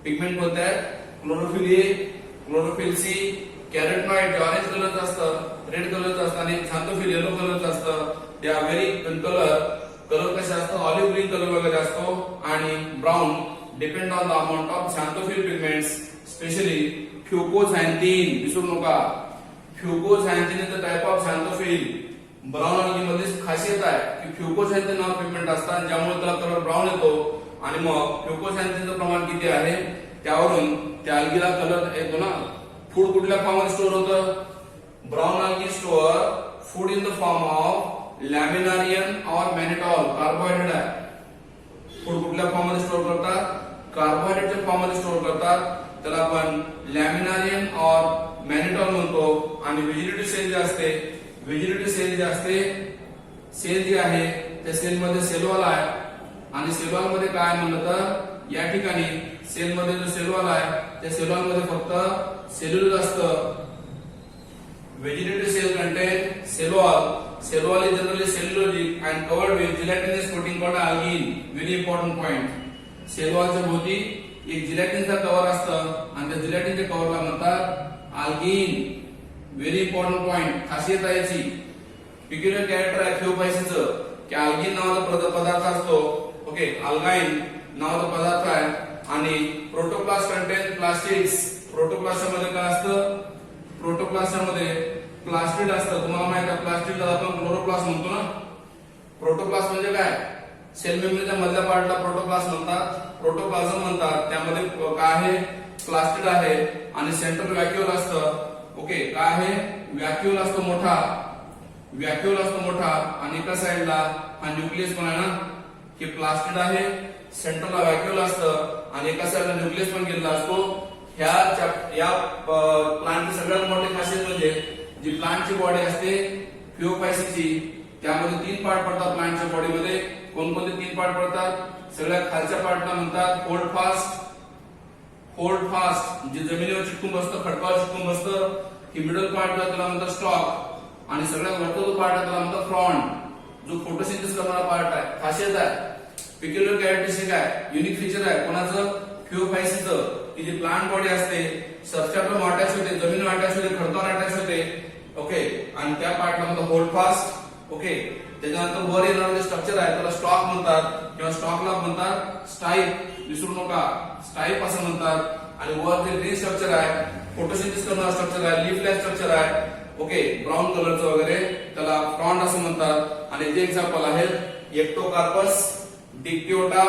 पिगमेंट कोणते आहेत? Chlorophyll A, chlorophyll C, carotenoid जे ऑरेंज कलरचं असतं, रेड कलरचं असतं आणि झॅंथोफिल येलो कलरचं असतं. They are very in colour कसे असतं? ऑलिव्ह ग्रीन कलर वगैरे असतो आणि brown depend on the amount of xanthophyll pigments, specially fucoxanthin. विसरू नका, fucoxanthin is the type of xanthophyll. Brown algae मध्ये खासियत आहे की फ्युकोझॅन्थिन नाव पिगमेंट असतात ज्यामुळे त्याला कलर ब्राऊन येतो. आणि मग फ्युकोझॅन्थिनचं प्रमाण किती आहे त्यावरून त्या अल्गीला कलर येतो ना. फूड कुठल्या फॉर्म मध्ये स्टोअर होतं? Brown algae store food in the form of laminarin और मॅनिटॉल. कार्बोहायड्रेट आहे. फूड कुठल्या फॉर्म मध्ये स्टोअर करतात? कार्बोहायड्रेटच्या फॉर्म मध्ये स्टोअर करतात. त्याला आपण लॅमिनारियन और मॅनिटॉल म्हणतो. आणि व्हेजिटेटिव्ह सेल जे असते, सेल जे आहे त्या सेल मध्ये सेलवॉल आहे. आणि सेलवॉल मध्ये काय म्हणलं तर या ठिकाणी सेल मध्ये जो सेलवॉल आहे त्या सेलवॉल मध्ये फक्त सेल्युलोज असतं. Vegetative cell contain cell wall. Cell is generally cellulosic and covered with gelatinous protein called algin. Very important point. Cell च्या भोवती एक जिलॅटिनचा कव्हर असतं आणि त्या जिलॅटिनच्या कव्हरला म्हणतात algin. Very important point. खासियत आहे याची. पिक्युलर कॅरेक्टर आहे फिओफायसीचं की algin नावाचा पदार्थ असतो. ओके, अल्गाइन नावाचा पदार्थ आहे आणि प्रोटोप्लास्ट कंटेन प्लास्टिड्स. प्रोटोप्लास्ट काय असतं? प्रोटोप्लास्ट मध्ये प्लास्टिड असतं. तुम्हाला माहिती आहे प्लास्टिडला आपण क्लोरोप्लास्ट म्हणतो ना. प्रोटोप्लास्ट म्हणजे काय? सेल मेम्ब्रेनच्या मधल्या पार्टला प्रोटोप्लास्ट म्हणतात, प्रोटोप्लाझम म्हणतात. त्यामध्ये काय आहे? प्लास्टिड आहे आणि सेंट्रल व्हॅक्यूल असतं. ओके, काय आहे? व्हॅक्यूल असतो मोठा. आणि एका साइडला हा न्यूक्लियस पण आहे ना. हे प्लास्टिड आहे, सेंट्रलला व्हॅक्यूल असतं आणि एका साइडला न्यूक्लियस पण गेलेला असतो. या प्लांटची सगळ्यात मोठी खासियत म्हणजे जी प्लांटची बॉडी असते फिओफायसीची त्यामध्ये 3 पार्ट पडतात. प्लांटच्या बॉडीमध्ये कोणकोणते 3 पार्ट पडतात? सगळ्यात खालच्या पार्टला म्हणतात होल्ड फास्ट जे जमिनीवर चिटकून बसतं, खडकावर चिटकून बसतं. ही मिडल पार्टला त्याला म्हणतात स्टॉक आणि सगळ्यात वरचा जो पार्ट आहे त्याला म्हणतात फ्रॉन्ट, जो फोटोसिंथेसिस करणारा पार्ट आहे. खासियत आहे, पिक्युलर कॅरेक्टरिस्टिक आहे, युनिक फीचर आहे. कोणाचं? फिओफायसीचं. की जी प्लांट बॉडी असते सबस्ट्रेटवर अटॅच होते, जमिनीवर अटॅच होते, खडकावर अटॅच होते. ओके, आणि त्या पार्टला म्हणतात होल्ड फास्ट. ओके, त्याच्यानंतर वर येणारं स्ट्रक्चर आहे त्याला स्टॉक म्हणतात किंवा स्टॉकला म्हणतात स्टाईप. विसरू नका, स्टाईप असं म्हणतात. आणि वर जे ग्रीन स्ट्रक्चर आहे फोटोसिंथेसिस करणारं स्ट्रक्चर आहे, लीफ लाईक स्ट्रक्चर आहे. ओके, ब्राऊन कलरचं वगैरे त्याला फ्रॉन्ट असं म्हणतात. आणि जे एक्झाम्पल आहेत एक्टोकार्पस, डिक्टिओटा,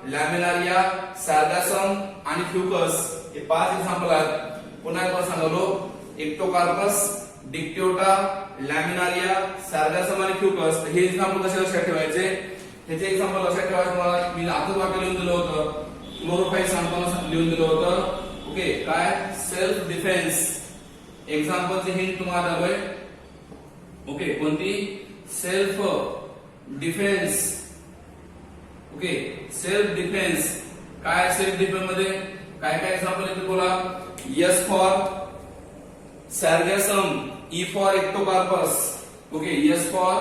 लॅमिनारिया, सार्गासम आणि फ्युकस. हे 5 एक्झाम्पल आहेत. पुन्हा एकदा सांगलो, एक्टोकार्पस, डिक्टिओटा, लॅमिनारिया, सार्गासम आणि फ्युकस. हे एक्झाम्पल कसे लक्षात ठेवायचे? ह्याचे एक्झाम्पल लक्षात ठेवायचे मला मी आताच वाक्य लिहून दिलं होतं. क्लोरोफाईल सांगताना लिहून दिलं होतं. ओके, काय? Self defence. एक्झाम्पलची हिंट तुम्हाला द्यालोय. ओके, कोणती? Self defence. Okay, self defence. काय सेल्फ डिफेन्स मध्ये काय काय एक्झाम्पल येते बोला? S for sargassum, E for ectocarpus. Okay, S for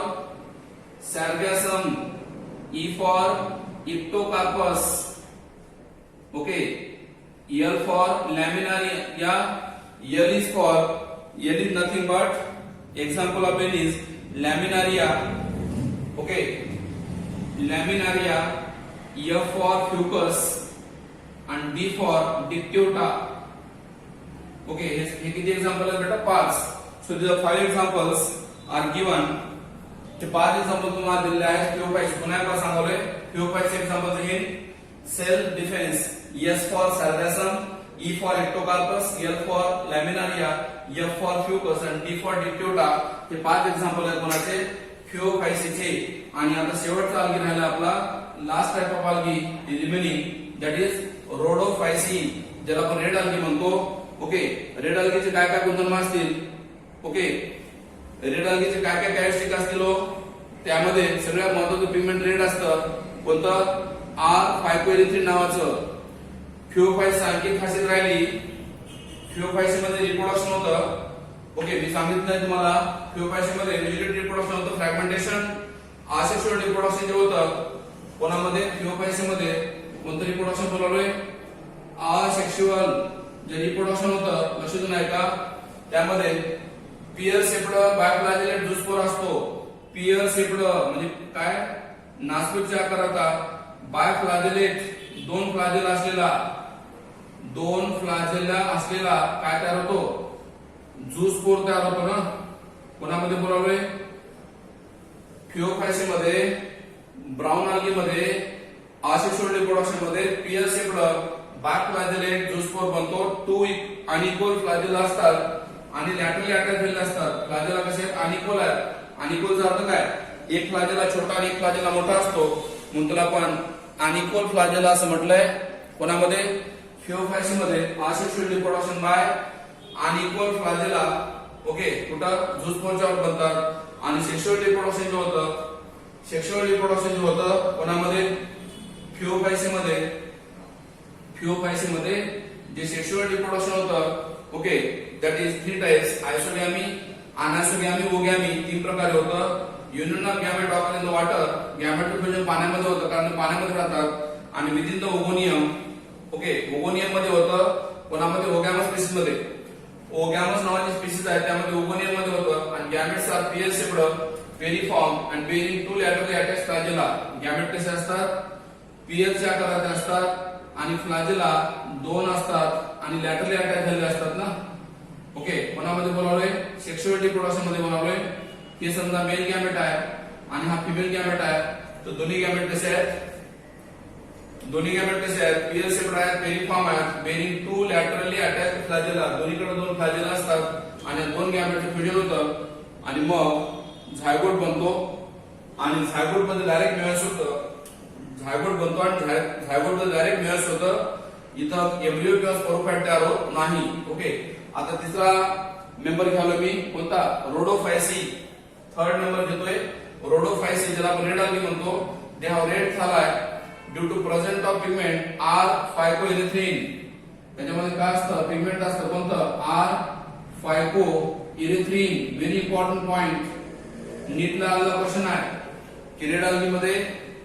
sargassum, E for Iptocarpus. Okay. L for laminaria. L is nothing but example of L is laminaria. Okay. Laminaria. F for fucus and D for dictata. Okay, हे किती एक्झाम्पल आहे बेटा? 5. So the 5 examples are given. ते 5 एक्झाम्पल तुम्हाला दिलेले आहेत. फिओफाइट्स पुन्हा एकदा सांगवले. Phaeophytes examples in cell defence. S for salvation, E for ectocarpus, L for laminaria, F for fucus and D for dictata. हे 5 एक्झाम्पल आहेत कोणाचे? फिओफाइट्सचे. आणि आता शेवटचा अल्गी राहिला आपला last type of algae remaining, that is Rhodophyceae, ज्याला आपण रेड अल्गी म्हणतो. ओके, रेड अल्गीचे काय काय गुणधर्म असतील? ओके, रेड अल्गीचे काय काय कॅरेक्टरिस्टिक असतील? त्यामध्ये सगळ्यात महत्त्वाचं पिगमेंट रेड असतं. कोणतं? आर फायकोएरिथ्रिन नावाचं. फिओफाइट्स आणखी खासियत राहिली, फिओफाइट्स मध्ये रिप्रोडक्शन होतं. ओके, मी सांगितलं तुम्हाला फिओफाइट्स मध्ये रिलेटेड रिप्रोडक्शन होतं, फ्रॅगमेंटेशन, असेक्सुअल रिप्रोडक्शन जे होतं. कोणामध्ये? फिओफाइट्स मध्ये. कोणतं रिप्रोडक्शन बोलवलंय? असेक्सुअल जे रिप्रोडक्शन होतं, लक्षात नाही का? त्यामध्ये पियर शेप्ड बायफ्लॅजेलेट झूस्पोर असतो. पियर शेप्ड म्हणजे काय? नासपुच्या आकाराचा. बायफ्लॅजेलेट दोन फ्लॅजेला असलेला काय तयार होतो? झूस्पोर तयार होतो ना. कोणामध्ये बोलावले? फिओफायसी मध्ये, ब्राउन अल्गी मध्ये, असेक्सुअल रिप्रोडक्शन मध्ये पियर शेप्ड बायफ्लॅजेलेट झूस्पोर बनतो. 2 अनइक्वल फ्लॅजेला असतात आणि लॅटरली अटॅच झालेले असतात. फ्लॅजेला कसे अनइक्वल आहेत? अनइक्वलचा अर्थ काय? एक फ्लॅजेला छोटा आणि एक फ्लॅजेला मोठा असतो, म्हणून त्याला आपण अनइक्वल फ्लॅजेला असं म्हटलंय. कोणामध्ये? फिओफायसी मध्ये. Asexual reproduction by unequal flagella. Okay, कुठं? झूस्पोरच्या बनतात. आणि सेक्शुअल रिप्रोडक्शन जे होतं, कोणामध्ये? फिओफायसी मध्ये जे सेक्शुअल रिप्रोडक्शन होतं. Okay, that is 3 types: isogamy, anisogamy, oogamy. 3 प्रकारे होतं. Union of gamete occur in the water. Gamete fusion पाण्यामध्ये होतं, कारण पाण्यामध्ये राहतात. आणि within the oogonium. Okay, oogonium मध्ये होतं. कोणामध्ये? ओगॅमस स्पीसीज मध्ये. ओगॅमस नावाची स्पीसीज आहे, त्यामध्ये ओगोनियम मध्ये होतं. आणि gametes are pear shaped, piriform and bearing 2 laterally attached flagella. Gamete कसे असतात? पियरच्या आकाराचे असतात आणि फ्लॅजेला 2 असतात आणि लॅटरली अटॅच झालेले असतात ना. ओके, कोणामध्ये बोलावले? सेक्शुअल रिप्रोडक्शन मध्ये बोलावले. हे समजा मेल गॅमेट आहे आणि हा फिमेल गॅमेट आहे, तर दोन्ही गॅमेट कसे आहेत? पियर शेप्ड आहेत, पेरिफॉर्म आहेत, बेरिंग 2 लॅटरली अटॅच्ड फ्लॅजेला. दोन्हीकडे 2 फ्लॅजेला असतात आणि 2 गॅमेटचं फ्युजन होतं आणि मग झायगोट बनतो. आणि झायगोट मध्ये डायरेक्ट मेयोसिस होतं. झायगोट बनतो आणि झायगोट मध्ये डायरेक्ट मेयोसिस होतं. इथं एम्ब्रियो किंवा स्पोरोफाइट तयार होत नाही. ओके, आता तिसरा मेंबर घ्यालो मी. कोणता? रोडोफायसी. 3rd नंबर घेतोय रोडोफायसी, ज्याला आपण रेड अल्गी म्हणतो. They have red thalli due to present of pigment R phycoerythrin. त्याच्यामध्ये काय असतं? पिगमेंट असतं. कोणतं? R phycoerythrin. Very important point. नीटला आलेला क्वेश्चन आहे की रेड अल्गी मध्ये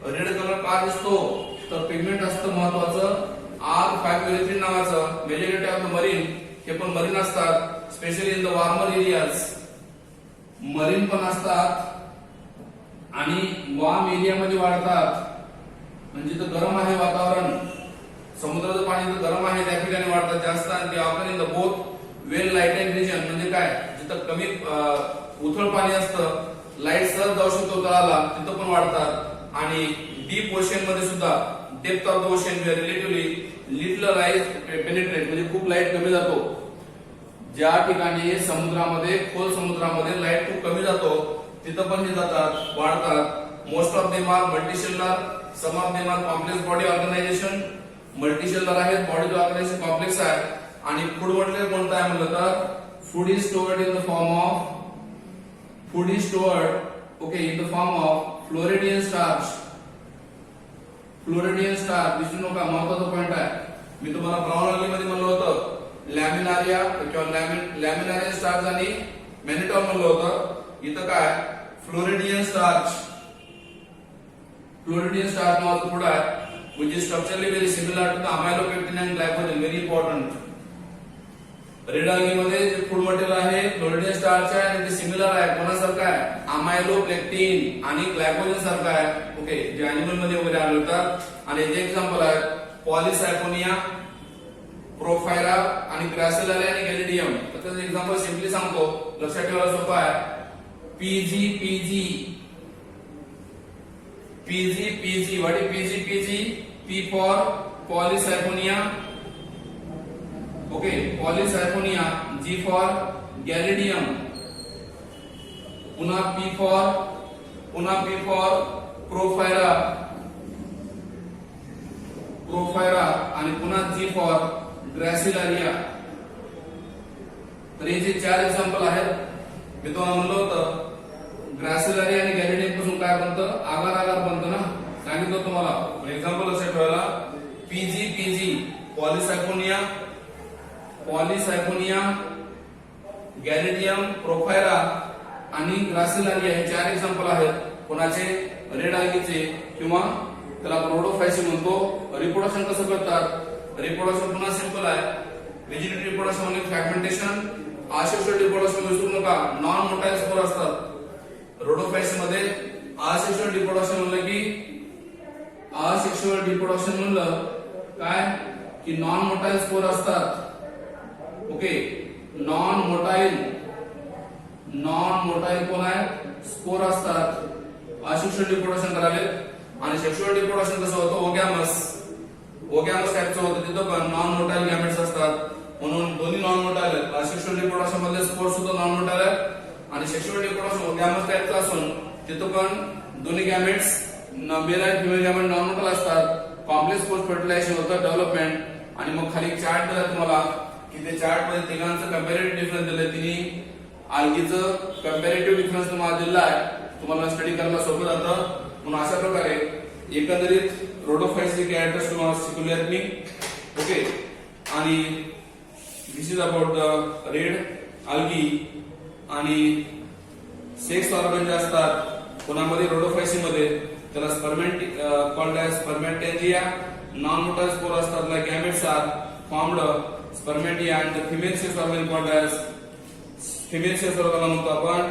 रेड कलर का दिसतो? तर पिगमेंट असतं महत्वाचं आर फायकोइरिथ्रिन नावाचं. मेजॉरिटी ऑफ द मरीन, हे पण मरीन असतात, specially in the warmer areas. Marine पण असतात आणि वार्म एरियामध्ये वाढतात. म्हणजे जिथं गरम आहे वातावरण, समुद्राचं पाणी जिथं गरम आहे त्या ठिकाणी वाढतात जास्त. आणि ते occur in the both well lighted region, म्हणजे काय? जिथं कमी उथळ पाणी असतं, लाईट सहज जाऊ शकतो तळाला, तिथं पण वाढतात. आणि डीप ओशन मध्ये सुद्धा, depth of the ocean where relatively little light penetrate, म्हणजे खूप लाईट कमी जातो. ज्या ठिकाणी समुद्रामध्ये, खोल समुद्रामध्ये लाईट खूप कमी जातो, तिथं पण हे जातात, वाढतात. Most of them are multicellular, some of them are complex body organisation. Multicellular आहेत, बॉडी ऑर्गनायझेशन कॉम्प्लेक्स आहे. आणि फूड मटेरियल कोणतं आहे म्हणलं तर food is stored in the form of in the form of floridean starch. दिसून नका, महत्वाचा पॉइंट आहे. मी तुम्हाला ब्राउन अल्गी मध्ये म्हणलं होतं लॅमिनारिया किंवा लॅमिनारिया स्टार्च आणि मॅनिटॉम म्हणलं होतं. इथं काय? Floridean starch. फ्लोरिडियन स्टार्च नावाचं फूड आहे which is structurally very similar to the amylopectin and glycogen, very important. Red algae मध्ये जे फूड मटेरियल आहे फ्लोरिडियन स्टार्च आहे आणि ते सिमिलर आहे कोणासारखं आहे अमायलोपेक्टिन आणि ग्लायकोजन सारखं आहे. ओके, जे अॅनिमल मध्ये वगैरे आढळतात. आणि जे एक्झाम्पल आहे पॉलिसायफोनिया, प्रोफायरा आणि ग्रासिलारिया आणि गॅलिडियम. तर त्याचं एक्झाम्पल सिम्पली सांगतो, लक्षात ठेवायला सोपं आहे. PG. What is PG? P for Polysiphonia. Okay, Polysiphonia. G for Galidium. पुन्हा P for Prophyra आणि पुन्हा G for Gracilaria. तर हे जे 4 एक्झाम्पल आहेत मी तुम्हाला म्हणलं होतं ग्रासिलारिया आणि गॅलिडियम पासून काय बनतं, आगार बनतं ना, सांगितलं तुम्हाला. एक्झाम्पल लक्षात ठेवायला PG पॉलिसायफोनिया, गॅलिडियम, प्रोफायरा आणि ग्रासिलारिया हे 4 एक्झाम्पल आहेत कोणाचे, रेड algae किंवा त्याला प्रोडोफायसी म्हणतो. रिप्रोडक्शन कसं करतात, रिप्रोडक्शन पुन्हा सिंपल आहे. व्हेजिटेटिव्ह रिप्रोडक्शन म्हणजे फ्रॅगमेंटेशन. असेक्सुअल रिप्रोडक्शन विसरू नका, नॉन मोटाईल स्पोर असतात. रोडोफायसी मध्ये असेक्सुअल रिप्रोडक्शन म्हणलं काय की नॉन मोटाईल स्पोर असतात. ओके, नॉन मोटाईल कोण आहे, स्पोर असतात. असेक्सुअल रिप्रोडक्शन कराले. आणि सेक्सुअल रिप्रोडक्शन कसं होतं, ओगॅमस टाइपचं होतं, तिथं पण नॉन मोटाईल गॅमेट्स असतात. म्हणून दोन्ही नॉन मोटाईल आहेत. असेक्सुअल रिप्रोडक्शन मध्ये स्पोर सुद्धा नॉन मोटाईल आहेत आणि सेक्सुअल रिप्रोडक्शन गॅमेट्स टाइपचं असून तिथं पण दोन्ही गॅमेट्स मेल आणि फिमेल गॅमेट नॉन मोटाईल असतात. कॉम्प्लेक्स पोस्ट फर्टिलायझेशन होतं, डेव्हलपमेंट. आणि मग खाली चार्ट दिला तुम्हाला की ते चार्ट मध्ये तिघांचं कंपॅरेटिव्ह डिफरन्स दिले. तिन्ही algaeचं कंपॅरेटिव्ह डिफरन्स तुम्हाला दिला आहे, तुम्हाला स्टडी करायला सोपं जातं. म्हणून अशा प्रकारे एकंदरीत रोडोफायसी कॅरेक्टर्स तुम्हाला शिकवले मी. ओके, आणि this is about the red algae. आणि सेक्स ऑर्गन जे असतात कोणामध्ये, रोडोफायसी मध्ये, त्याला called as spermatangia. Non motile spore असतात, like gametes are formed spermatia. And the female sex organ called as female sex organ म्हणतो आपण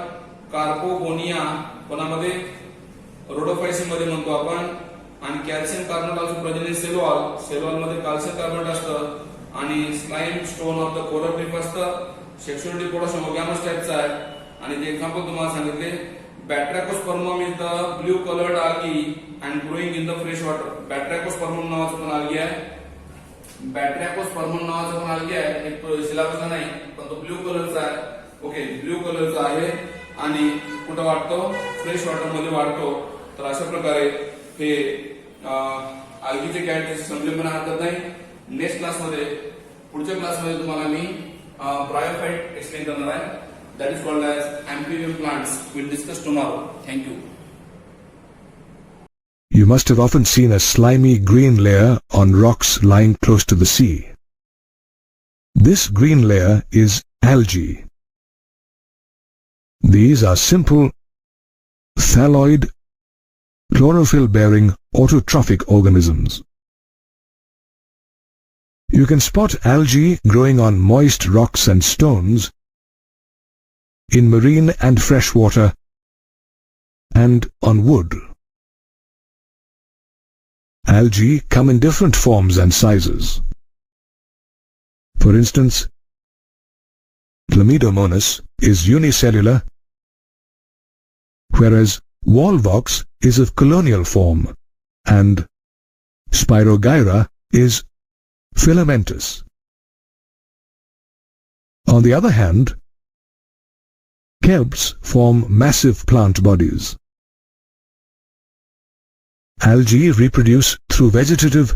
कार्पोगोनिया. कोणामध्ये, रोडोफायसी मध्ये म्हणतो आपण. आणि कॅल्शियम कार्बोनेट प्रजनन सेल मध्ये कॅल्शियम कार्बोनेट असतं. आणि slime stone of the coral reef असतं. सेक्सुअल रिप्रोडक्शन ओगॅमस टाइपचा आहे. आणि जे एक्झाम्पल तुम्हाला सांगितले, batrachospermum is the blue coloured algae and growing in the fresh water. Batrachospermum नावाचं पण algae आहे. एक सिलेबसला नाही, पण तो ब्ल्यू कलरचा आहे. ओके, ब्ल्यू कलरचा आहे आणि कुठं वाढतो, फ्रेश वॉटर मध्ये वाढतो. तर अशा प्रकारे हे algaeचे कॅरेक्टर्स समजून घेणं हरकत नाही. नेक्स्ट क्लासमध्ये, पुढच्या क्लासमध्ये तुम्हाला मी ब्रायोफाइट एक्सप्लेन करणार आहे. That is called as amphibian plants. We'll discuss tomorrow. Thank you. You must have often seen a slimy green layer on rocks lying close to the sea. This green layer is algae. These are simple, thalloid, chlorophyll-bearing autotrophic organisms. You can spot algae growing on moist rocks and stones, in marine and fresh water, and on wood. Algae come in different forms and sizes. For instance, Chlamydomonas is unicellular, whereas Volvox is of colonial form, and Spirogyra is filamentous. On the other hand, kelps form massive plant bodies. Algae reproduce through vegetative,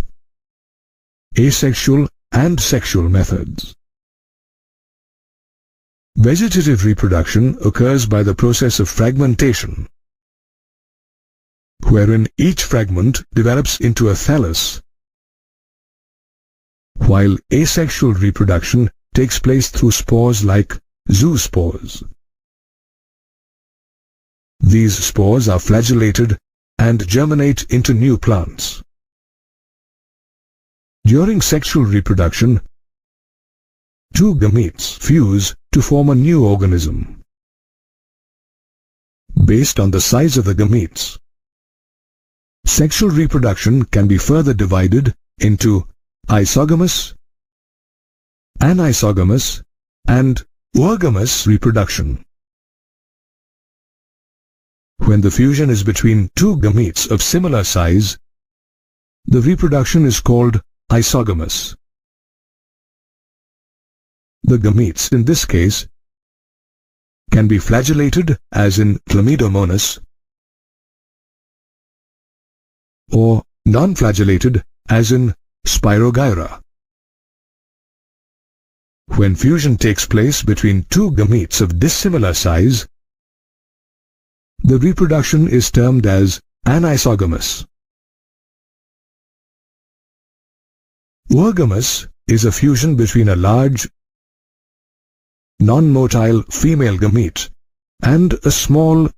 asexual, and sexual methods. Vegetative reproduction occurs by the process of fragmentation, wherein each fragment develops into a thallus, while asexual reproduction takes place through spores like zoospores. These spores are flagellated and germinate into new plants. During sexual reproduction, two gametes fuse to form a new organism. Based on the size of the gametes, sexual reproduction can be further divided into isogamous, anisogamous, and oogamous reproduction. When the fusion is between two gametes of similar size, the reproduction is called isogamous. The gametes in this case can be flagellated, as in Chlamydomonas, or non-flagellated, as in Spirogyra. When fusion takes place between two gametes of dissimilar size, the reproduction is termed as anisogamous. Oogamous is a fusion between a large, non-motile female gamete and a small,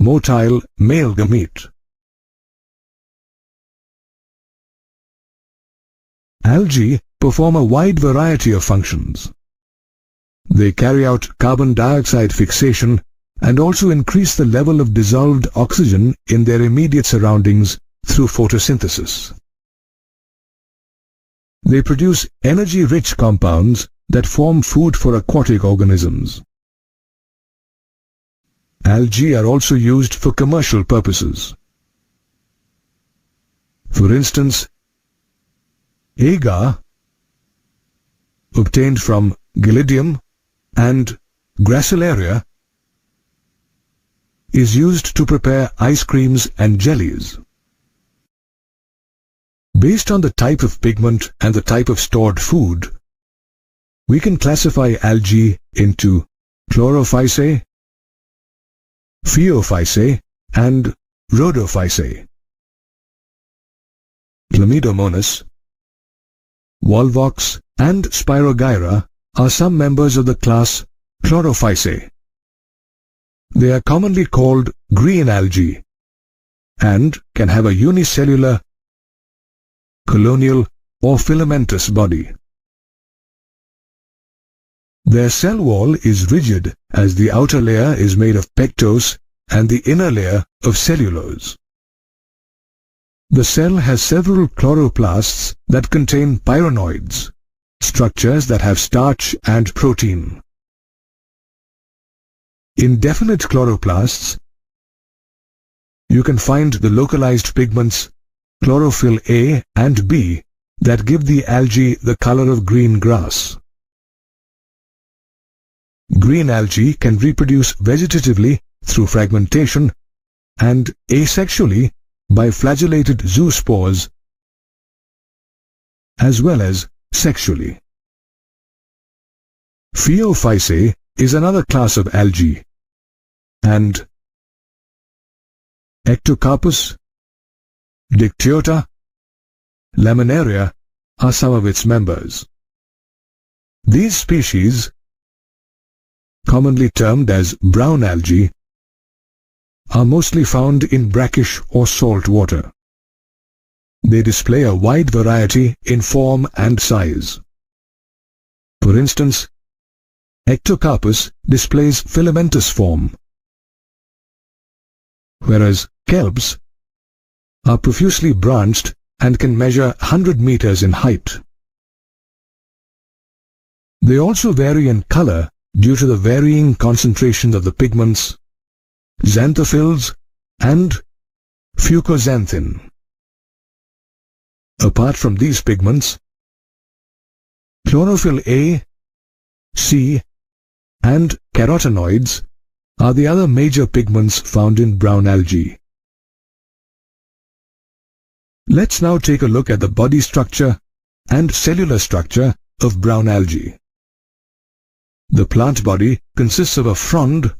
motile male gamete. Algae perform a wide variety of functions. They carry out carbon dioxide fixation and also increase the level of dissolved oxygen in their immediate surroundings through photosynthesis. They produce energy-rich compounds that form food for aquatic organisms. Algae are also used for commercial purposes. For instance, agar, obtained from Gelidium and Gracilaria, is used to prepare ice creams and jellies. Based on the type of pigment and the type of stored food, we can classify algae into chlorophysae, phaeophysae, and rhodophysae. Chlamydomonas, Volvox, and Spirogyra are some members of the class Chlorophysae. They are commonly called green algae and can have a unicellular, colonial, or filamentous body. Their cell wall is rigid, as the outer layer is made of pectose and the inner layer of cellulose. The cell has several chloroplasts that contain pyronoids, structures that have starch and protein. In definite chloroplasts, you can find the localized pigments chlorophyll A and B that give the algae the color of green grass. Green algae can reproduce vegetatively through fragmentation and asexually by flagellated zoospores, as well as sexually. Phaeophysae is another class of algae, and Ectocarpus, Dictyota, Laminaria are some of its members. These species, commonly termed as brown algae, are mostly found in brackish or salt water. They display a wide variety in form and size. For instance, Ectocarpus displays filamentous form, whereas kelps are profusely branched and can measure 100 meters in height. They also vary in color due to the varying concentrations of the pigments xanthophylls and fucoxanthin. Apart from these pigments, chlorophyll A, C, and carotenoids are the other major pigments found in brown algae. Let's now take a look at the body structure and cellular structure of brown algae. The plant body consists of a frond,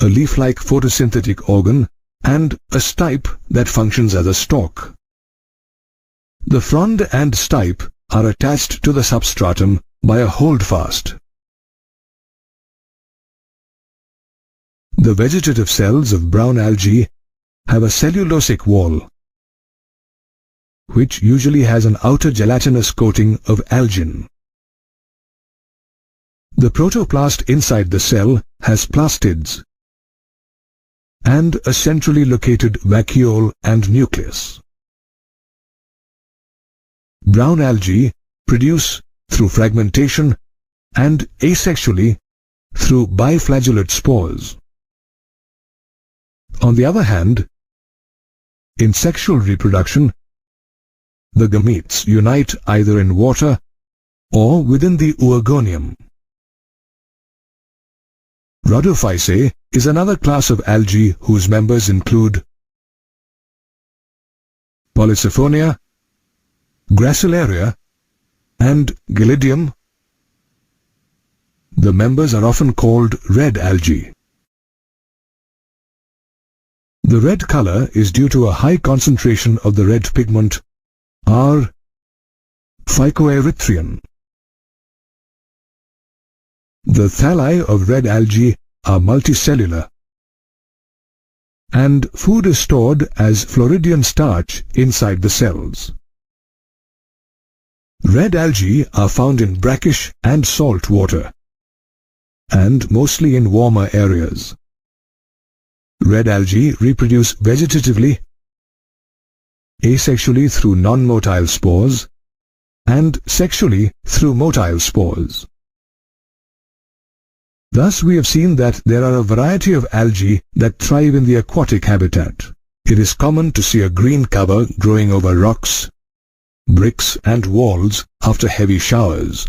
a leaf-like photosynthetic organ, and a stipe that functions as a stalk. The frond and stipe are attached to the substratum by a holdfast. The vegetative cells of brown algae have a cellulosic wall, which usually has an outer gelatinous coating of algin. The protoplast inside the cell has plastids and a centrally located vacuole and nucleus. Brown algae produce through fragmentation and asexually through biflagellate spores. On the other hand, in sexual reproduction, the gametes unite either in water or within the oogonium. Rhodophysae is another class of algae whose members include Polysiphonia, Gracilaria, and Gelidium. The members are often called red algae. The red color is due to a high concentration of the red pigment R. phycoerythrion. The thalli of red algae are multicellular, and food is stored as Floridian starch inside the cells. Red algae are found in brackish and salt water, and mostly in warmer areas. Red algae reproduce vegetatively, asexually through non-motile spores, and sexually through motile spores. Thus we have seen that there are a variety of algae that thrive in the aquatic habitat. It is common to see a green cover growing over rocks, bricks and walls after heavy showers.